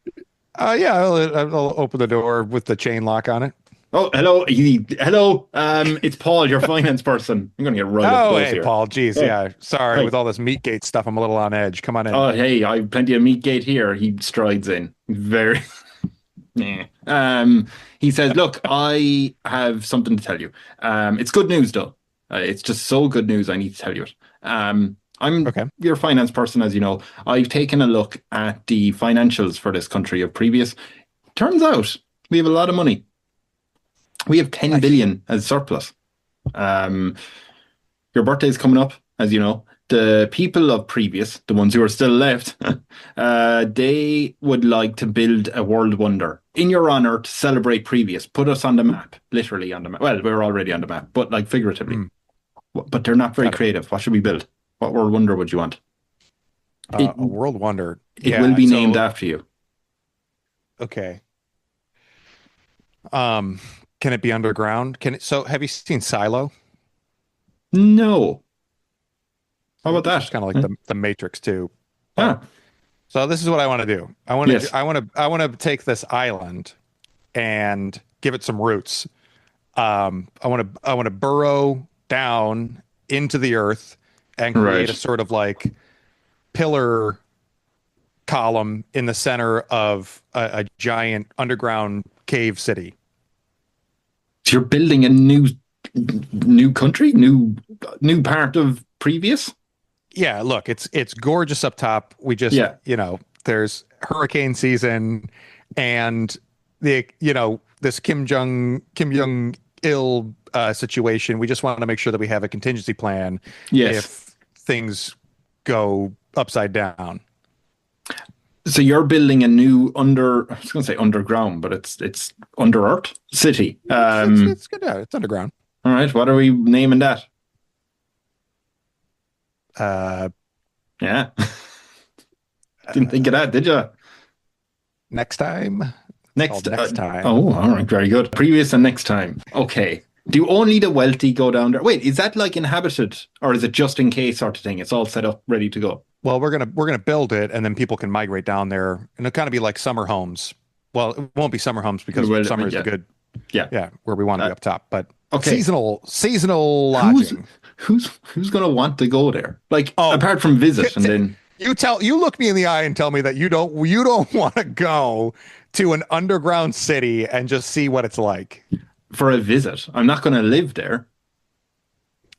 I'll open the door with the chain lock on it. Oh, hello. Hello. It's Paul, your finance person. I'm going to get right up close here. Paul. Geez, Sorry, with all this Meatgate stuff, I'm a little on edge. Come on in. Oh, hey, I have plenty of Meatgate here. He strides in. Very. He says, look, I have something to tell you. It's good news, though. It's just so good news, I need to tell you it. I'm your finance person, as you know. I've taken a look at the financials for this country of previous. Turns out we have a lot of money. We have 10 billion as surplus. Your birthday is coming up, as you know. The people of previous, the ones who are still left, they would like to build a world wonder in your honor to celebrate previous. Put us on the map, literally on the map. Well, we're already on the map, but like figuratively. But they're not very creative. What should we build? What world wonder would you want? It A world wonder. it will Yeah. be named So after you. okay. Can it be underground? Can it? So have you seen Silo? No. How about Which is that? kind of like Huh? the Matrix too. But Ah, so this is what I want to do. yes. I want to take this island and give it some roots. I want to burrow down into the earth and create a Right. sort of like pillar column in the center of a giant underground cave city. So you're building a new country, new part of previous. Yeah, look, it's gorgeous up top. We just, Yeah. there's hurricane season and this Kim Jong Il situation. We just want to make sure that we have a contingency plan Yes. if things go upside down. So you're building a new I was going to say underground, but it's under earth city. It's good. It's underground. All right. What are we naming that? Uh, Yeah. Didn't think of that, did you? Next time. It's Next. called next time. Oh, all right. Very good. Previous and next time. Okay. Do only the wealthy go down there? Wait, is that like inhabited or is it just in case sort of thing? It's all set up, ready to go. Well, we're gonna build it, and then people can migrate down there, and it'll kind of be like summer homes. Well, it won't be summer homes because Well, summer is yeah. the good, Yeah. where we want to be up top. But Okay. seasonal Who's lodging. who's going to want to go there? Like Oh, apart from visit and then you look me in the eye and tell me that you don't want to go to an underground city and just see what it's like. for a visit. I'm not going to live there.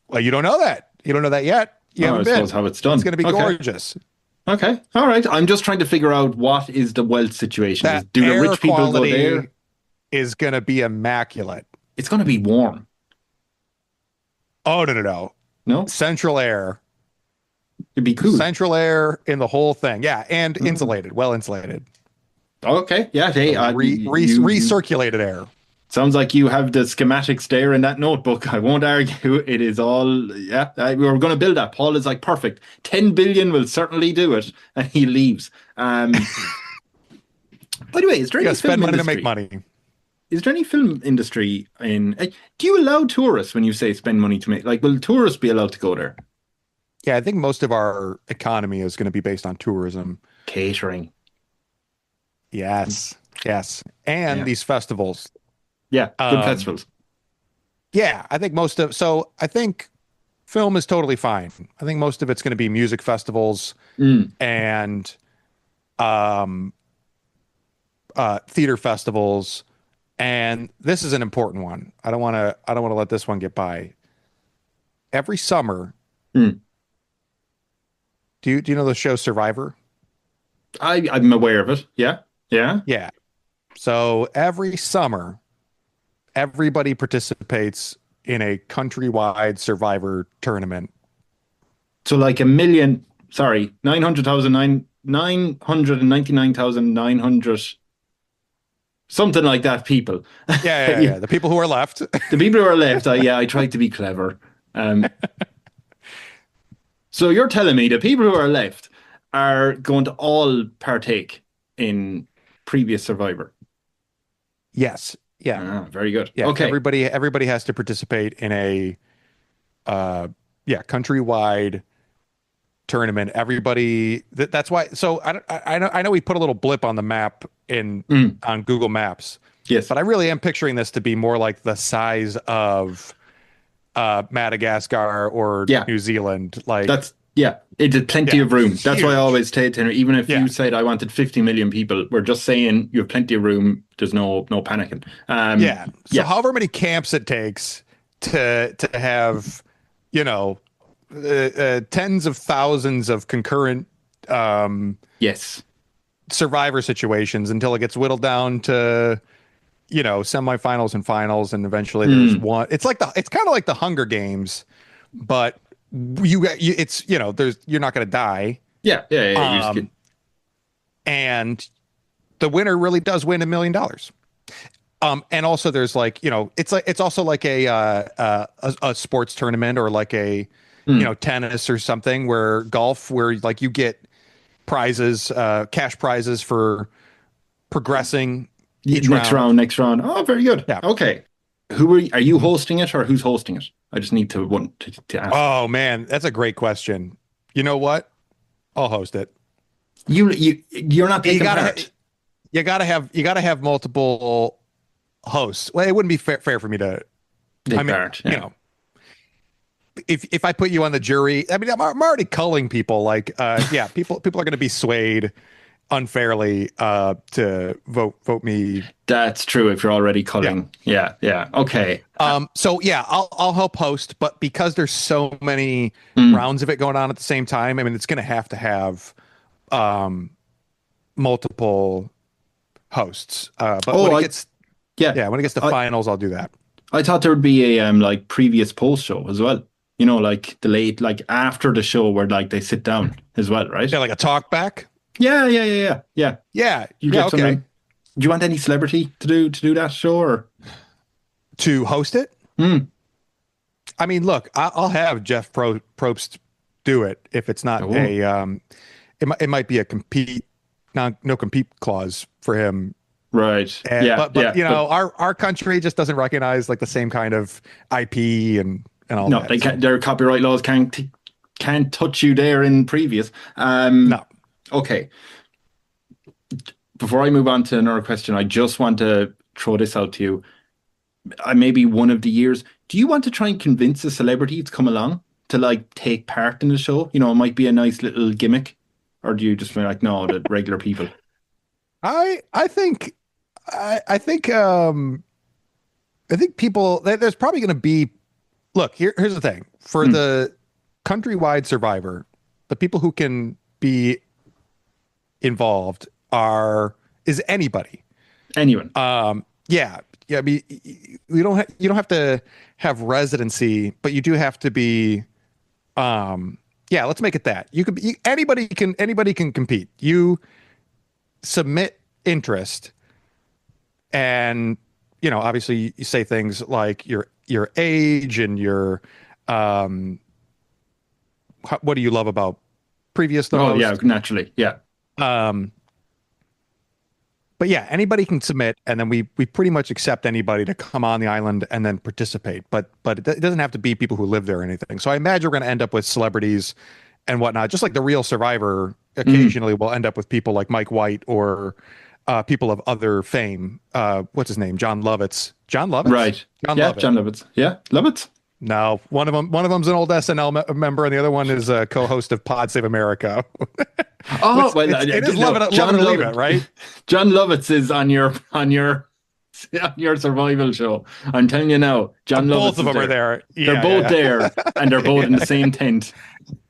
Well, you don't know that. You don't know that yet. You I haven't been. suppose how it's done. It's going to be Okay. gorgeous. Okay. All right. I'm just trying to figure out what is the wealth situation. That Do the air rich people go quality there? is going to be immaculate. It's going to be warm. Oh, no. No? Central air. It'd be cool. Central air in the whole thing. Yeah, and insulated, well insulated. Okay. Yeah. Hey, Recirculated air. sounds like you have the schematics there in that notebook. I won't argue. It is all, yeah, we were going to build that. Paul is like, perfect. 10 billion will certainly do it. And he leaves. By the way, is there You any gotta spend film money to industry? make money. Is there any film industry in? Do you allow tourists when you say spend money to make? Like, will tourists be allowed to go there? Yeah, I think most of our economy is going to be based on tourism. Catering. Yes. And Yeah. these festivals. Yeah, good Um, festivals. Yeah, I think I think film is totally fine. I think most of it's going to be music festivals and theater festivals. And this is an important one. I don't want to let this one get by. Every summer, Mm. do you know the show Survivor? I'm aware of it. Yeah, yeah. Yeah. So every summer, everybody participates in a countrywide Survivor tournament. So like 999,900 something like that people. Yeah. The people who are left. The people who are left, I tried to be clever. So you're telling me the people who are left are going to all partake in previous Survivor? Yes. Yeah. Very good. Yeah. Okay. Everybody has to participate in a countrywide tournament. Everybody that's why. So I know we put a little blip on the map on Google Maps. Yes. But I really am picturing this to be more like the size of Madagascar or New Zealand. Like it did plenty of room. That's why I always say to even if you said I wanted 50 million people, we're just saying you have plenty of room. There's no panicking. So however many camps it takes to have, tens of thousands of concurrent Survivor situations until it gets whittled down to semifinals and finals, and eventually there's one. It's kind of like the Hunger Games, but you're not going to die. And the winner really does win $1 million. And also there's it's also like a sports tournament or like a tennis or something, where golf, where like you get prizes, cash prizes for progressing each Next round. next round. Oh, very good. Yeah. Okay. Are you hosting it or who's hosting it? I just need to ask. Oh man, that's a great question. You know what? I'll host it. You're not You taking gotta part. you gotta have multiple hosts. Well, it wouldn't be fair for me to. Take I mean, part. you Yeah. know, if I put you on the jury, I mean, I'm already culling people. Like, yeah, people are going to be swayed unfairly to vote me. That's true if you're already culling. Yeah. Yeah. Okay. So yeah, I'll help host, but because there's so many Mm. rounds of it going on at the same time, I mean, it's going to have multiple hosts. But when Oh, it gets yeah. when it gets to I finals, I'll do that. I thought there would be a like previous post show as well. Like the late, like after the show where like they sit down as well, right? Yeah, like a talk back. Yeah. Yeah. Yeah. Yeah. Yeah. Yeah, You yeah, get okay. someone. Do you want any celebrity to do that show or? To host it. Hmm. I mean, look, I'll have Jeff Probst do it if it's not Oh, it might be a no compete clause for him. right. And, Yeah. but Yeah. you know, But our country just doesn't recognize like the same kind of IP and all no, that. they So can't. Their copyright laws can't touch you there in previous. no, Okay. Before I move on to another question, I just want to throw this out to you. Maybe one of the years, do you want to try and convince a celebrity to come along to like take part in the show? It might be a nice little gimmick, or do you just be like, no, the regular people? I think I think people there's probably going to be look here's the thing for Hmm. the countrywide survivor, the people who can be involved is anybody. Anyone? Yeah, yeah. I mean, you don't have to have residency, but you do have to be. Yeah, let's make it that you could be anybody can compete. You submit interest, and obviously you say things like your age and your what do you love about previous the Oh yeah, most. naturally. Yeah. Um, but yeah, anybody can submit, and then we pretty much accept anybody to come on the island and then participate. But it doesn't have to be people who live there or anything. So I imagine we're going to end up with celebrities and whatnot, just like the real Survivor. Mm. Occasionally, we'll end up with people like Mike White or people of other fame. What's his name? John Lovitz. John Lovitz. Right. John Yeah, Lovitz. John Lovitz. Yeah, Lovitz. No, one of them's an old SNL member, and the other one is a co-host of Pod Save America. Oh well, It is no, love it, John love it or leave Lovitz. it, right? John Lovitz is on your survival show. I'm telling you now, John Lovitz Both of is them are there. there. They're Yeah, both yeah, there, and they're both in the same tent.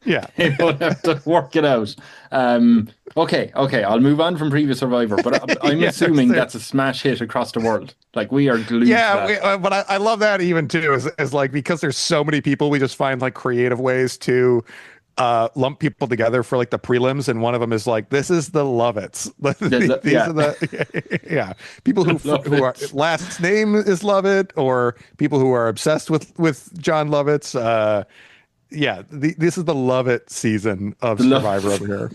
yeah. They both have to work it out. Okay. I'll move on from previous Survivor, but I'm Yeah, assuming that's a smash hit across the world. Like we are glued to Yeah, that. but I love that even too is like because there's so many people, we just find like creative ways to lump people together for like the prelims, and one of them is like this is the Lovitz. These Yeah, are the yeah people who are Lovitz. last name is Lovett, or people who are obsessed with John Lovitz. Yeah, this is the Lovett season of The Survivor love. over here.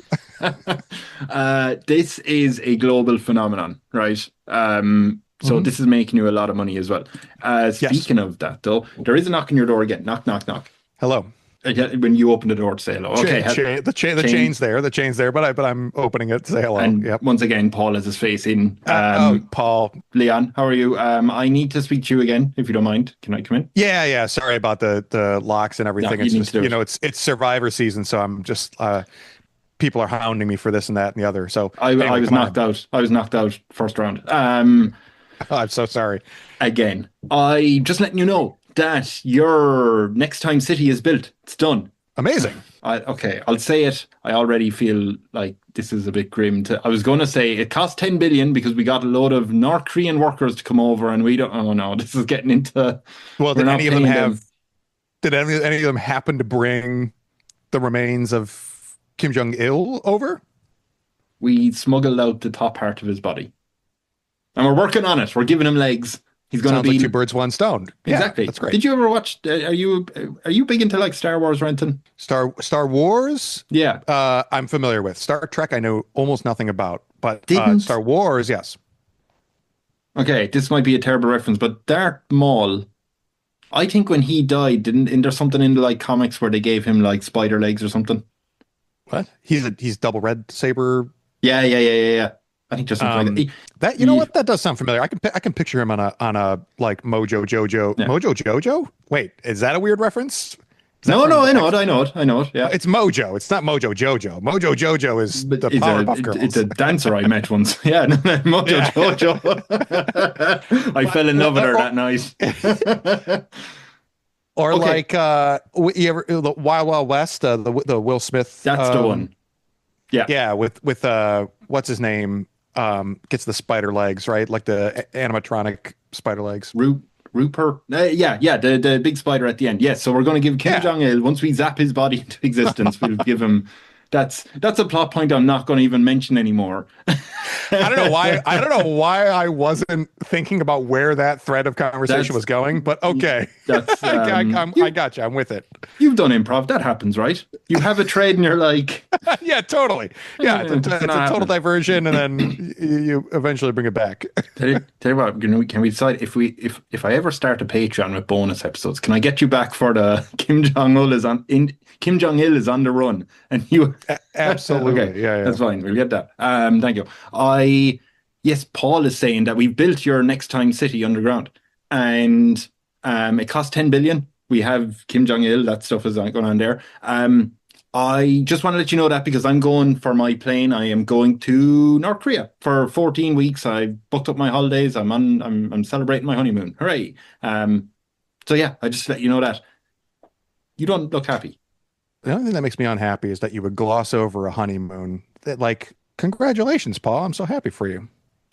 This is a global phenomenon, right? So Mhm. this is making you a lot of money as well. Yes. Speaking of that, though, there is a knock on your door again. Knock, knock, knock. Hello. When you open the door to say hello. Okay. The chain's there. The chain's there, but I'm opening it to say hello. And Yep. once again, Paul has his face in. Paul. Leon, how are you? I need to speak to you again, if you don't mind. Can I come in? Yeah. Sorry about the locks and everything. No, you It's need just to do it. it's Survivor season, so I'm just people are hounding me for this and that and the other. So I anyway, was come on knocked out. I was knocked out first round. I'm so sorry. Again, I just letting you know that your next time city is built. It's done. Amazing. Okay, I'll say it. I already feel like this is a bit grim. I was going to say it cost 10 billion because we got a load of North Korean workers to come over, and we don't. Oh no, this is getting into. Well, We're did not any of them paying have? Did any of them happen to bring the remains of Kim Jong Il over? We smuggled out the top part of his body, and we're working on it. We're giving him legs. He's going to Sounds be like two birds, one stone. exactly. Yeah, that's great. Did you ever watch? Are you big into like Star Wars, Renton? Star Wars. Yeah. I'm familiar with. Star Trek, I know almost nothing about, but Didn't. Star Wars, yes. Okay, this might be a terrible reference, but Darth Maul. I think when he died, didn't there something in the like comics where they gave him like spider legs or something? What? He's double red saber. Yeah. I think there's something like that. That you know what? That does sound familiar. I can picture him on a like Mojo Jojo. Yeah. Mojo Jojo? Wait, is that a weird reference? No, I know it. Yeah, It's Mojo. It's not Mojo Jojo. Mojo Jojo is but the Powerpuff Girls. it's a dancer I met once. Yeah, Mojo Yeah. Jojo. I fell in love with her that night. Or Okay. like you ever the Wild Wild West, the Will Smith. That's the one. Yeah. Yeah, with what's his name? Gets the spider legs, right? Like the animatronic spider legs. Rupert. The big spider at the end. Yes, so we're going to give Kim Jong-il, once we zap his body into existence, we'll give him. That's a plot point I'm not going to even mention anymore. I don't know why. I don't know why I wasn't thinking about where that thread of conversation was going, but okay. That's I got you. I'm with it. You've done improv. That happens, right? You have a trade and you're like, Yeah, totally. Yeah, it's a total diversion, and then you eventually bring it back. tell you what, can we decide if I ever start a Patreon with bonus episodes, can I get you back for the Kim Jong-il is on the run, and you Absolutely. Okay, Yeah. that's fine. We'll get that. Thank you. Yes, Paul is saying that we've built your next time city underground, and it cost 10 billion. We have Kim Jong-il. That stuff is going on there. I just want to let you know that because I'm going for my plane. I am going to North Korea for 14 weeks. I booked up my holidays. I'm celebrating my honeymoon. Hooray! So yeah, I just let you know that. You don't look happy. The only thing that makes me unhappy is that you would gloss over a honeymoon. That, like, congratulations, Paul. I'm so happy for you.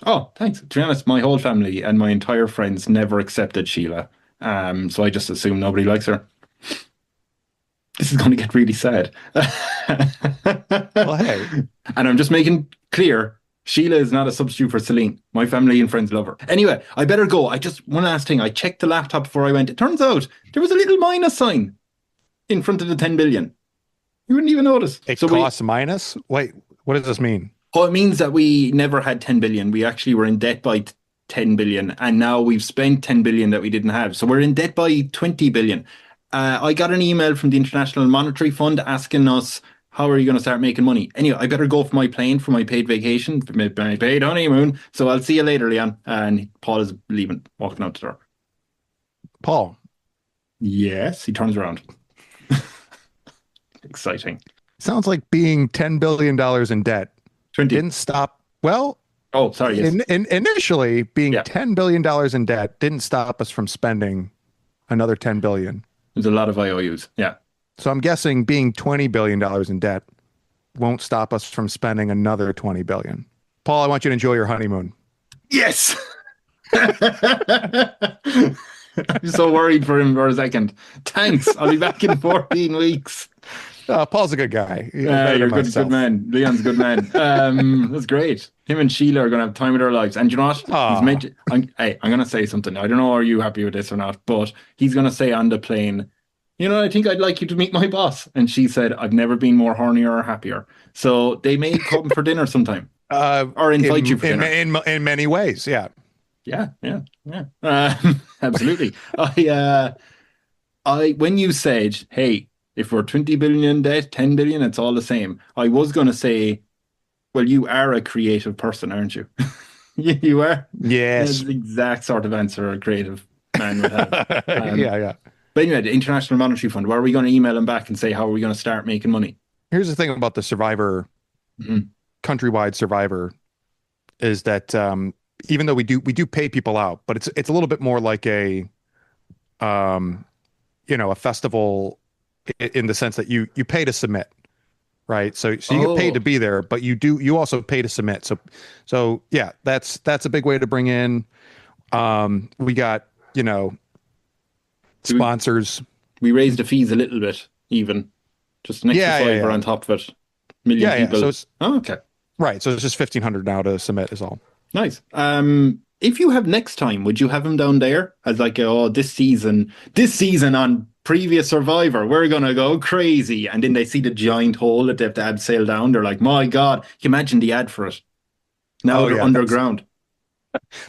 Oh, thanks. To be honest, my whole family and my entire friends never accepted Sheila. So I just assume nobody likes her. This is going to get really sad. Well, hey. And I'm just making clear, Sheila is not a substitute for Celine. My family and friends love her. Anyway, I better go. One last thing. I checked the laptop before I went. It turns out there was a little minus sign in front of the 10 billion. You wouldn't even notice. It costs minus? Wait, what does this mean? Oh, it means that we never had 10 billion. We actually were in debt by 10 billion. And now we've spent 10 billion that we didn't have. So we're in debt by 20 billion. I got an email from the International Monetary Fund asking us, how are you going to start making money? Anyway, I better go for my plane for my paid vacation, for my paid honeymoon. So I'll see you later, Leon. And Paul is leaving, walking out the door. Paul. Yes, he turns around. Exciting. Sounds like being $10 billion in debt 20. didn't stop. Well, oh, sorry. Yes. Initially, being $10 billion in debt didn't stop us from spending another 10 billion. There's a lot of IOUs. Yeah. So I'm guessing being $20 billion in debt won't stop us from spending another 20 billion. Paul, I want you to enjoy your honeymoon. Yes. I'm so worried for him for a second. Thanks. I'll be back in 14 weeks. Paul's a good guy. You're a good man. Leon's a good man. That's great. Him and Sheila are going to have time of their lives. And you know what? I'm going to say something. I don't know, are you happy with this or not? But he's going to say on the plane, you know, I think I'd like you to meet my boss. And she said, I've never been more hornier or happier. So they may come for dinner sometime. Or invite you for dinner. In many ways, yeah. Yeah. Absolutely. When you said, hey, if we're 20 billion debt, 10 billion, it's all the same. I was going to say, well, you are a creative person, aren't you? You are. Yes. That's the exact sort of answer a creative man would have. Yeah. But anyway, the International Monetary Fund, where are we going to email them back and say, how are we going to start making money? Here's the thing about the Survivor, countrywide Survivor, is that even though we do pay people out, but it's a little bit more like a festival in the sense that you pay to submit, right? So you get paid to be there, but you also pay to submit. So yeah, that's a big way to bring in. We got sponsors. We raised the fees a little bit, even just an extra $5 on top of it. Million people. So it's, okay. Right. So it's just $1,500 now to submit is all. Nice. if you have next time, would you have him down there as like, oh, this season on previous Survivor, we're gonna go crazy, and then they see the giant hole that they have to abseil down. They're like, my God, can you imagine the ad for it? Now Oh they're yeah, underground.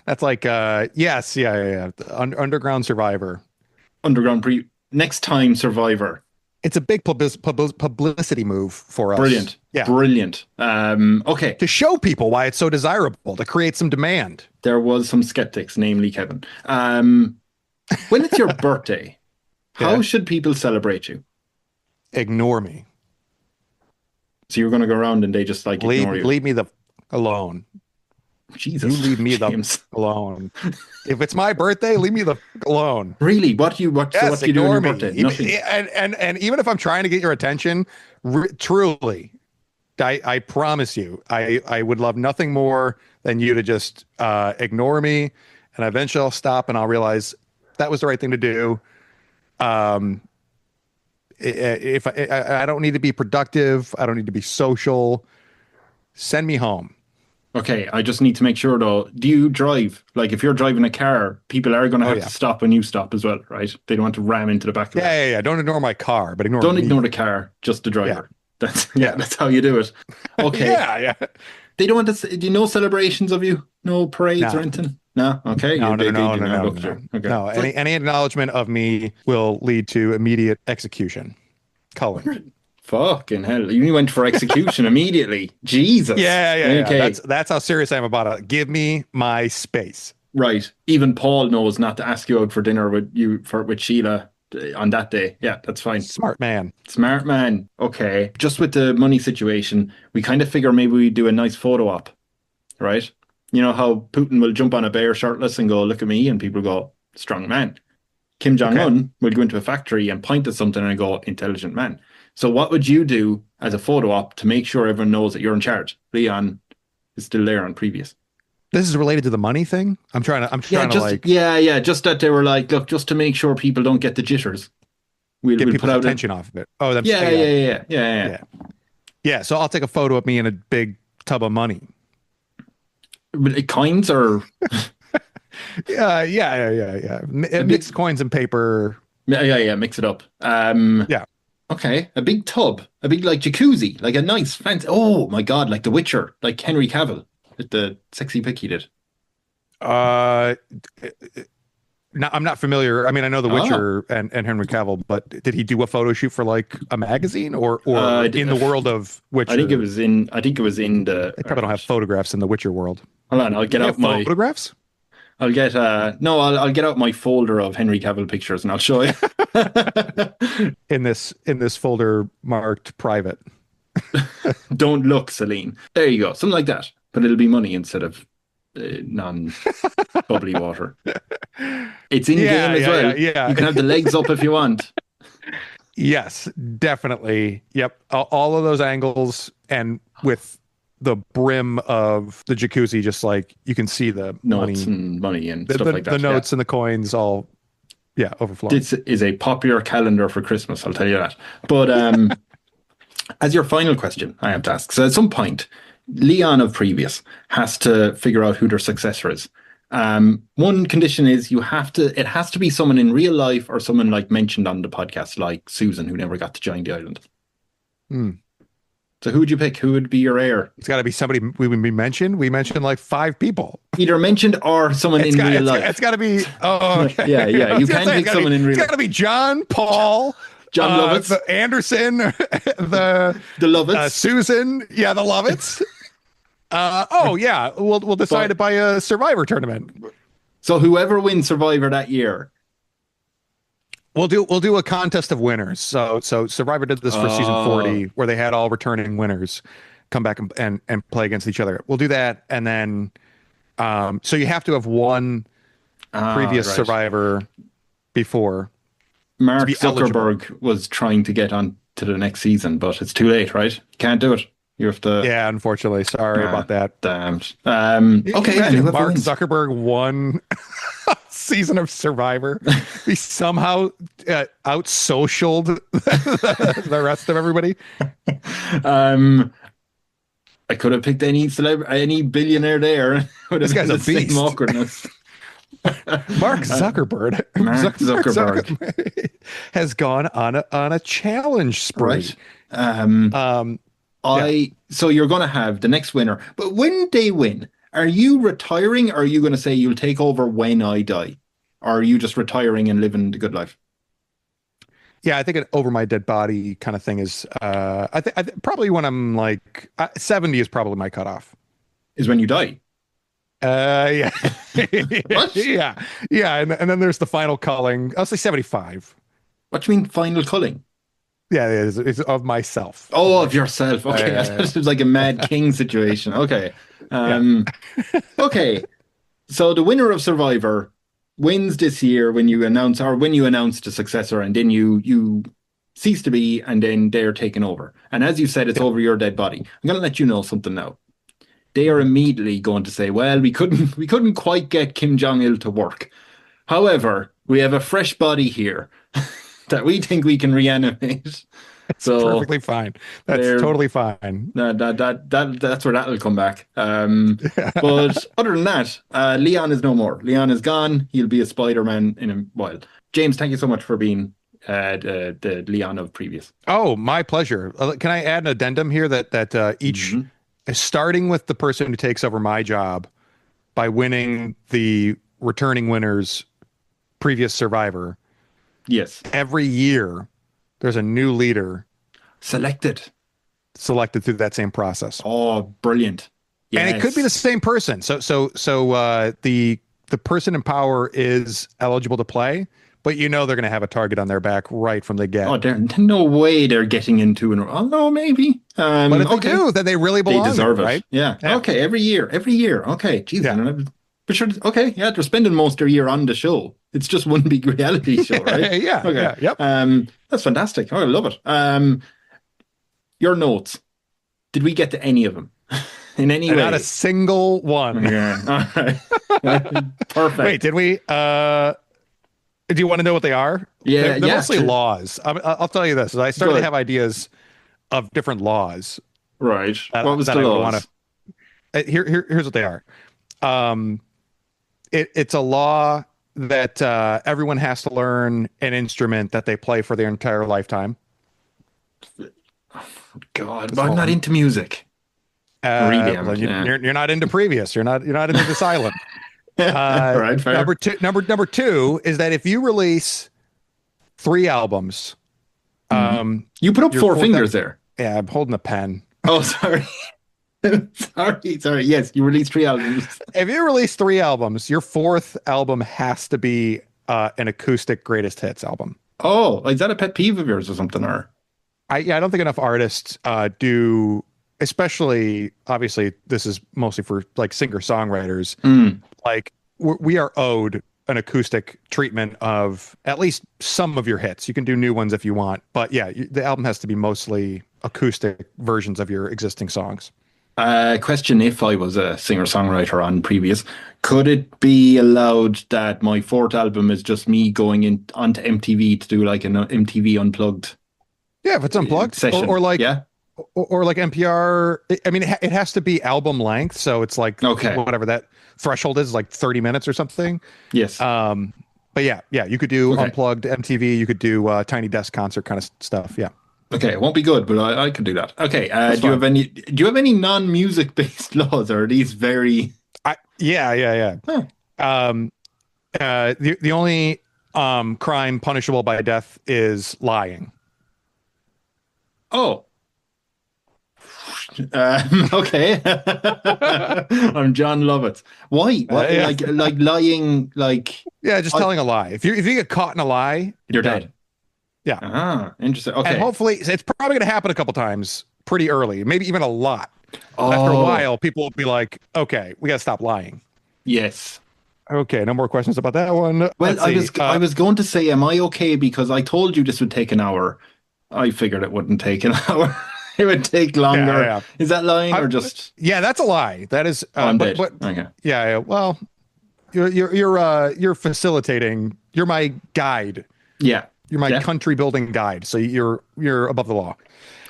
that's like yes, yeah. Underground Survivor. Underground next time Survivor. It's a big publicity move for us. Brilliant. Yeah. Brilliant. Okay. To show people why it's so desirable, to create some demand. There was some skeptics, namely Kevin. When it's your birthday, how Yeah. should people celebrate you? Ignore me. So you're going to go around and they just like ignore you. Leave me the alone. Jesus. You leave me James. the alone. If it's my birthday, leave me the alone. Really? What do you do on your birthday? Nothing. And even if I'm trying to get your attention, truly, I promise you, I would love nothing more than you to just ignore me, and eventually I'll stop and I'll realize that was the right thing to do. If I don't need to be productive, I don't need to be social. Send me home. Okay, I just need to make sure though. Do you drive? Like, if you're driving a car, people are going to have to stop when you stop as well, right? They don't want to ram into the back of it. Yeah. Don't ignore my car, but don't ignore the car, just the driver. Yeah. That's how you do it. Okay. yeah. They don't want to. Do you know celebrations of you? No parades or anything? No. Okay. No. Okay. No. Any acknowledgement of me will lead to immediate execution. Culling. Fucking hell! You went for execution immediately. Jesus. Yeah. Okay. That's how serious I am about it. Give me my space. Right. Even Paul knows not to ask you out for dinner with Sheila on that day. Yeah, that's fine. Smart man. Okay. Just with the money situation, we kind of figure maybe we do a nice photo op, right? You know how Putin will jump on a bear shirtless and go, "Look at me," and people go, "Strong man." Kim Jong-un will go into a factory and point at something and go, "Intelligent man." So what would you do as a photo op to make sure everyone knows that you're in charge? Leon is still there on previous. This is related to the money thing. I'm trying to just that they were like, look, just to make sure people don't get the jitters. We'll people's attention off of it. Oh, yeah. So I'll take a photo of me in a big tub of money. Coins or yeah. Mix coins and paper. Yeah. Mix it up. Yeah. Okay, a big tub, a big like jacuzzi, like a nice fancy. Oh my God, like The Witcher, like Henry Cavill, with the sexy pic he did. No, I'm not familiar. I mean, I know The Witcher and Henry Cavill, but did he do a photo shoot for like a magazine or in the world of Witcher? I think it was in the. They probably don't have photographs in the Witcher world. Hold on, I'll get out my photographs. I'll get I'll get out my folder of Henry Cavill pictures and I'll show you. in this folder marked private. Don't look, Celine. There you go, something like that. But it'll be money instead of non-bubbly water. It's in game as well. Yeah. You can have the legs up if you want. Yes, definitely. Yep, all of those angles, and with the brim of the jacuzzi, just like you can see the notes and money and stuff like that. The notes and the coins all, overflowing. This is a popular calendar for Christmas, I'll tell you that. But as your final question, I have to ask. So at some point, Leon of previous has to figure out who their successor is. One condition is it has to be someone in real life or someone like mentioned on the podcast, like Susan, who never got to join the island. So who would you pick? Who would be your heir? It's got to be somebody we mentioned. We mentioned like 5 people. Either mentioned or someone in real life. It's got to be. Oh, okay. Yeah. You can pick someone in real life. It's got to be John, Paul, John Lovitz, the Anderson, the Lovitz, Susan. Yeah, the Lovitz. We'll decide it by a Survivor tournament. So whoever wins Survivor that year. We'll do a contest of winners. So Survivor did this for season 40, where they had all returning winners come back and play against each other. We'll do that, and then so you have to have won previous Survivor before. Mark Zuckerberg was trying to get on to the next season, but it's too late, right? Can't do it. You have to. Yeah, unfortunately. Sorry about that. Damned. Okay. Mark Zuckerberg won season of Survivor. He somehow out-socialed the rest of everybody. I could have picked any billionaire there. Would have This guy's been a the same beast. awkwardness. Mark Zuckerberg. Mark Zuckerberg. Zuckerberg has gone on a challenge spree. Right. So you're going to have the next winner, but when they win, are you retiring, or are you going to say you'll take over when I die, or are you just retiring and living the good life? Yeah, I think an over my dead body kind of thing is. I think probably when I'm like 70 is probably my cutoff. Is when you die. Yeah, What? yeah, and then there's the final culling. I'll say 75. What do you mean final culling? Yeah, it's of myself. Oh, of yourself. Okay, I thought it was like a Mad King situation. Okay, okay. So the winner of Survivor wins this year when you announce the successor, and then you cease to be, and then they're taken over. And as you said, it's over your dead body. I'm going to let you know something now. They are immediately going to say, "Well, we couldn't quite get Kim Jong-il to work. However, we have a fresh body here that we think we can reanimate." It's So perfectly fine. That's totally fine. that's where that'll come back. But other than that, Leon is no more. Leon is gone. He'll be a Spider-Man in a while. James, thank you so much for being the Leon of previous. Oh, my pleasure. Can I add an addendum here that each, starting with the person who takes over my job by winning the returning winner's previous Survivor, Yes. every year there's a new leader Selected through that same process. Oh, brilliant. Yes. And it could be the same person. So the person in power is eligible to play, but they're going to have a target on their back right from the get. Oh, no way they're getting into an. Oh no, maybe. But if they do, then they really belong. They deserve there, it, right? Yeah. Okay. Every year. Okay. Jesus. Yeah. But sure. Okay. Yeah, they're spending most of their year on the show. It's just one big reality show, right? Yeah. Okay. Yeah. Yep. That's fantastic. Oh, I love it. Your notes. Did we get to any of them in any way? Not a single one. Yeah. All right. Perfect. Wait, did we? Do you want to know what they are? Yeah. They're mostly laws. I'll tell you this. I started to have ideas of different laws. Right. What was the laws? Here's what they are. It's a law that everyone has to learn an instrument that they play for their entire lifetime. God, but I'm not into music. Really, you're not into previous. You're not into the silent. Right. Fair. Number two is that if you release 3 albums, you put up 4 fingers there. Yeah, I'm holding a pen. Oh, sorry. Sorry. Yes, you released 3 albums. If you release 3 albums, your 4th album has to be an acoustic greatest hits album. Oh, is that a pet peeve of yours or something? Or I don't think enough artists do, especially obviously this is mostly for like singer-songwriters. Like we are owed an acoustic treatment of at least some of your hits. You can do new ones if you want, but yeah, the album has to be mostly acoustic versions of your existing songs. Question: if I was a singer-songwriter on previous, could it be allowed that my 4th album is just me going onto MTV to do like an MTV Unplugged? Yeah, if it's unplugged session. or like yeah. Or like NPR. I mean, it has to be album length, so it's like whatever that threshold is, like 30 minutes or something. Yes. But yeah, you could do unplugged MTV. You could do Tiny Desk concert kind of stuff. Yeah. Okay, it won't be good, but I could do that. Okay. Do you have any non-music based laws, or are these very? Yeah. Huh. The only crime punishable by death is lying. Oh. Okay. I'm John Lovitz. Why? What, like lying? Like just telling a lie. If you get caught in a lie, you're dead. Yeah. Ah, interesting. Okay. And hopefully, it's probably going to happen a couple times, pretty early, maybe even a lot. Oh. After a while, people will be like, "Okay, we got to stop lying." Yes. Okay. No more questions about that one. Well, I was going to say, am I okay? Because I told you this would take an hour. I figured it wouldn't take an hour. It would take longer. Yeah. Is that lying or just? Yeah, that's a lie. That is. But okay. Yeah. Well, you're facilitating. You're my guide. Yeah. You're my country building guide. So you're above the law.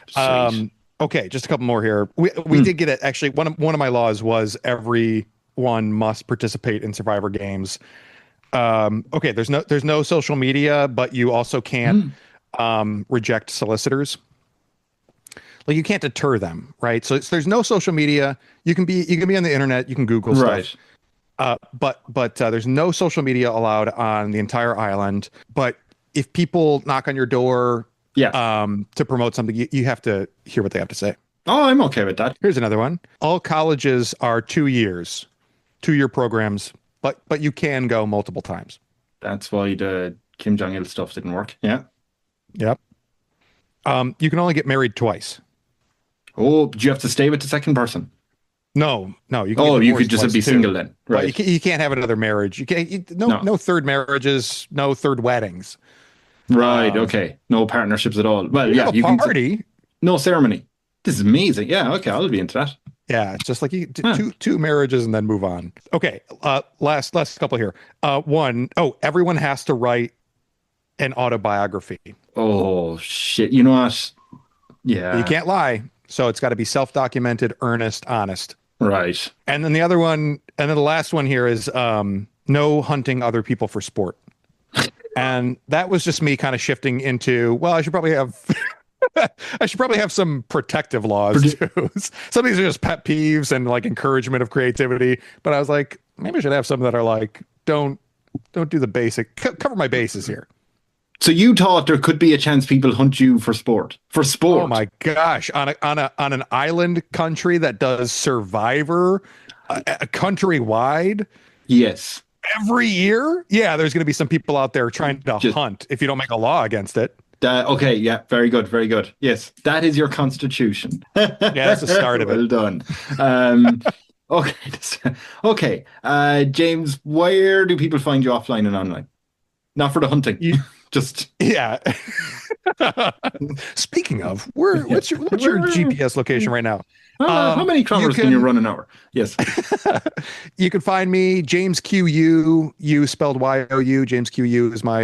Sweet. Okay, just a couple more here. We did get it. Actually, one of my laws was everyone must participate in Survivor games. Okay, there's no social media, but you also can't reject solicitors. Like you can't deter them, right? So there's no social media. You can be on the internet. You can Google Right. stuff. But there's no social media allowed on the entire island. But if people knock on your door, Yeah. to promote something, you have to hear what they have to say. Oh, I'm okay with that. Here's another one. All colleges are 2 years, 2-year programs, but you can go multiple times. That's why the Kim Jong-il stuff didn't work. Yeah. Yep. You can only get married twice. Oh, do you have to stay with the second person? No. You can Oh, get you could divorced just twice, be too. single then. But Right. you can't have another marriage. You can't. No third marriages. No third weddings. Right. Okay. No partnerships at all. Well, You have a can. party. No ceremony. This is amazing. Yeah. Okay. I'll be into that. Yeah, it's just like two marriages and then move on. Okay, last couple here. Everyone has to write an autobiography. Oh shit. You know what? Yeah. You can't lie, so it's got to be self-documented, earnest, honest. Right. And then the last one here is no hunting other people for sport. And that was just me kind of shifting into, well, I should probably have some protective laws too. Some of these are just pet peeves and like encouragement of creativity. But I was like, maybe I should have some that are like, don't do the basic, cover my bases here. So you thought there could be a chance people hunt you for sport? For sport? Oh my gosh! On an island country that does Survivor, countrywide. Yes. Every year, yeah, there's going to be some people out there trying to hunt if you don't make a law against it. Okay, yeah, very good, very good. Yes, that is your constitution. Yeah, that's the start of it. Well done. Okay, okay. James, where do people find you offline and online? Not for the hunting, just yeah. Speaking of, what's your GPS location right now? How many kilometers can you run an hour? Yes. You can find me, James QU, U spelled YOU. James QU is my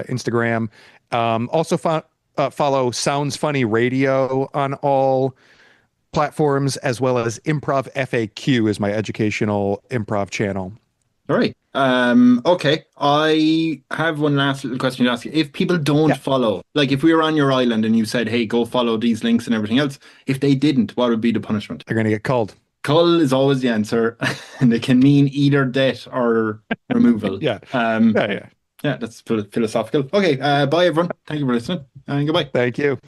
Instagram. Also follow Sounds Funny Radio on all platforms, as well as Improv FAQ is my educational improv channel. All right. Okay. I have one last little question to ask you. If people don't follow, like if we were on your island and you said, hey, go follow these links and everything else, if they didn't, what would be the punishment? They're going to get culled. Cull is always the answer. And it can mean either death or removal. Yeah, that's philosophical. Okay. Bye, everyone. Thank you for listening. And goodbye. Thank you.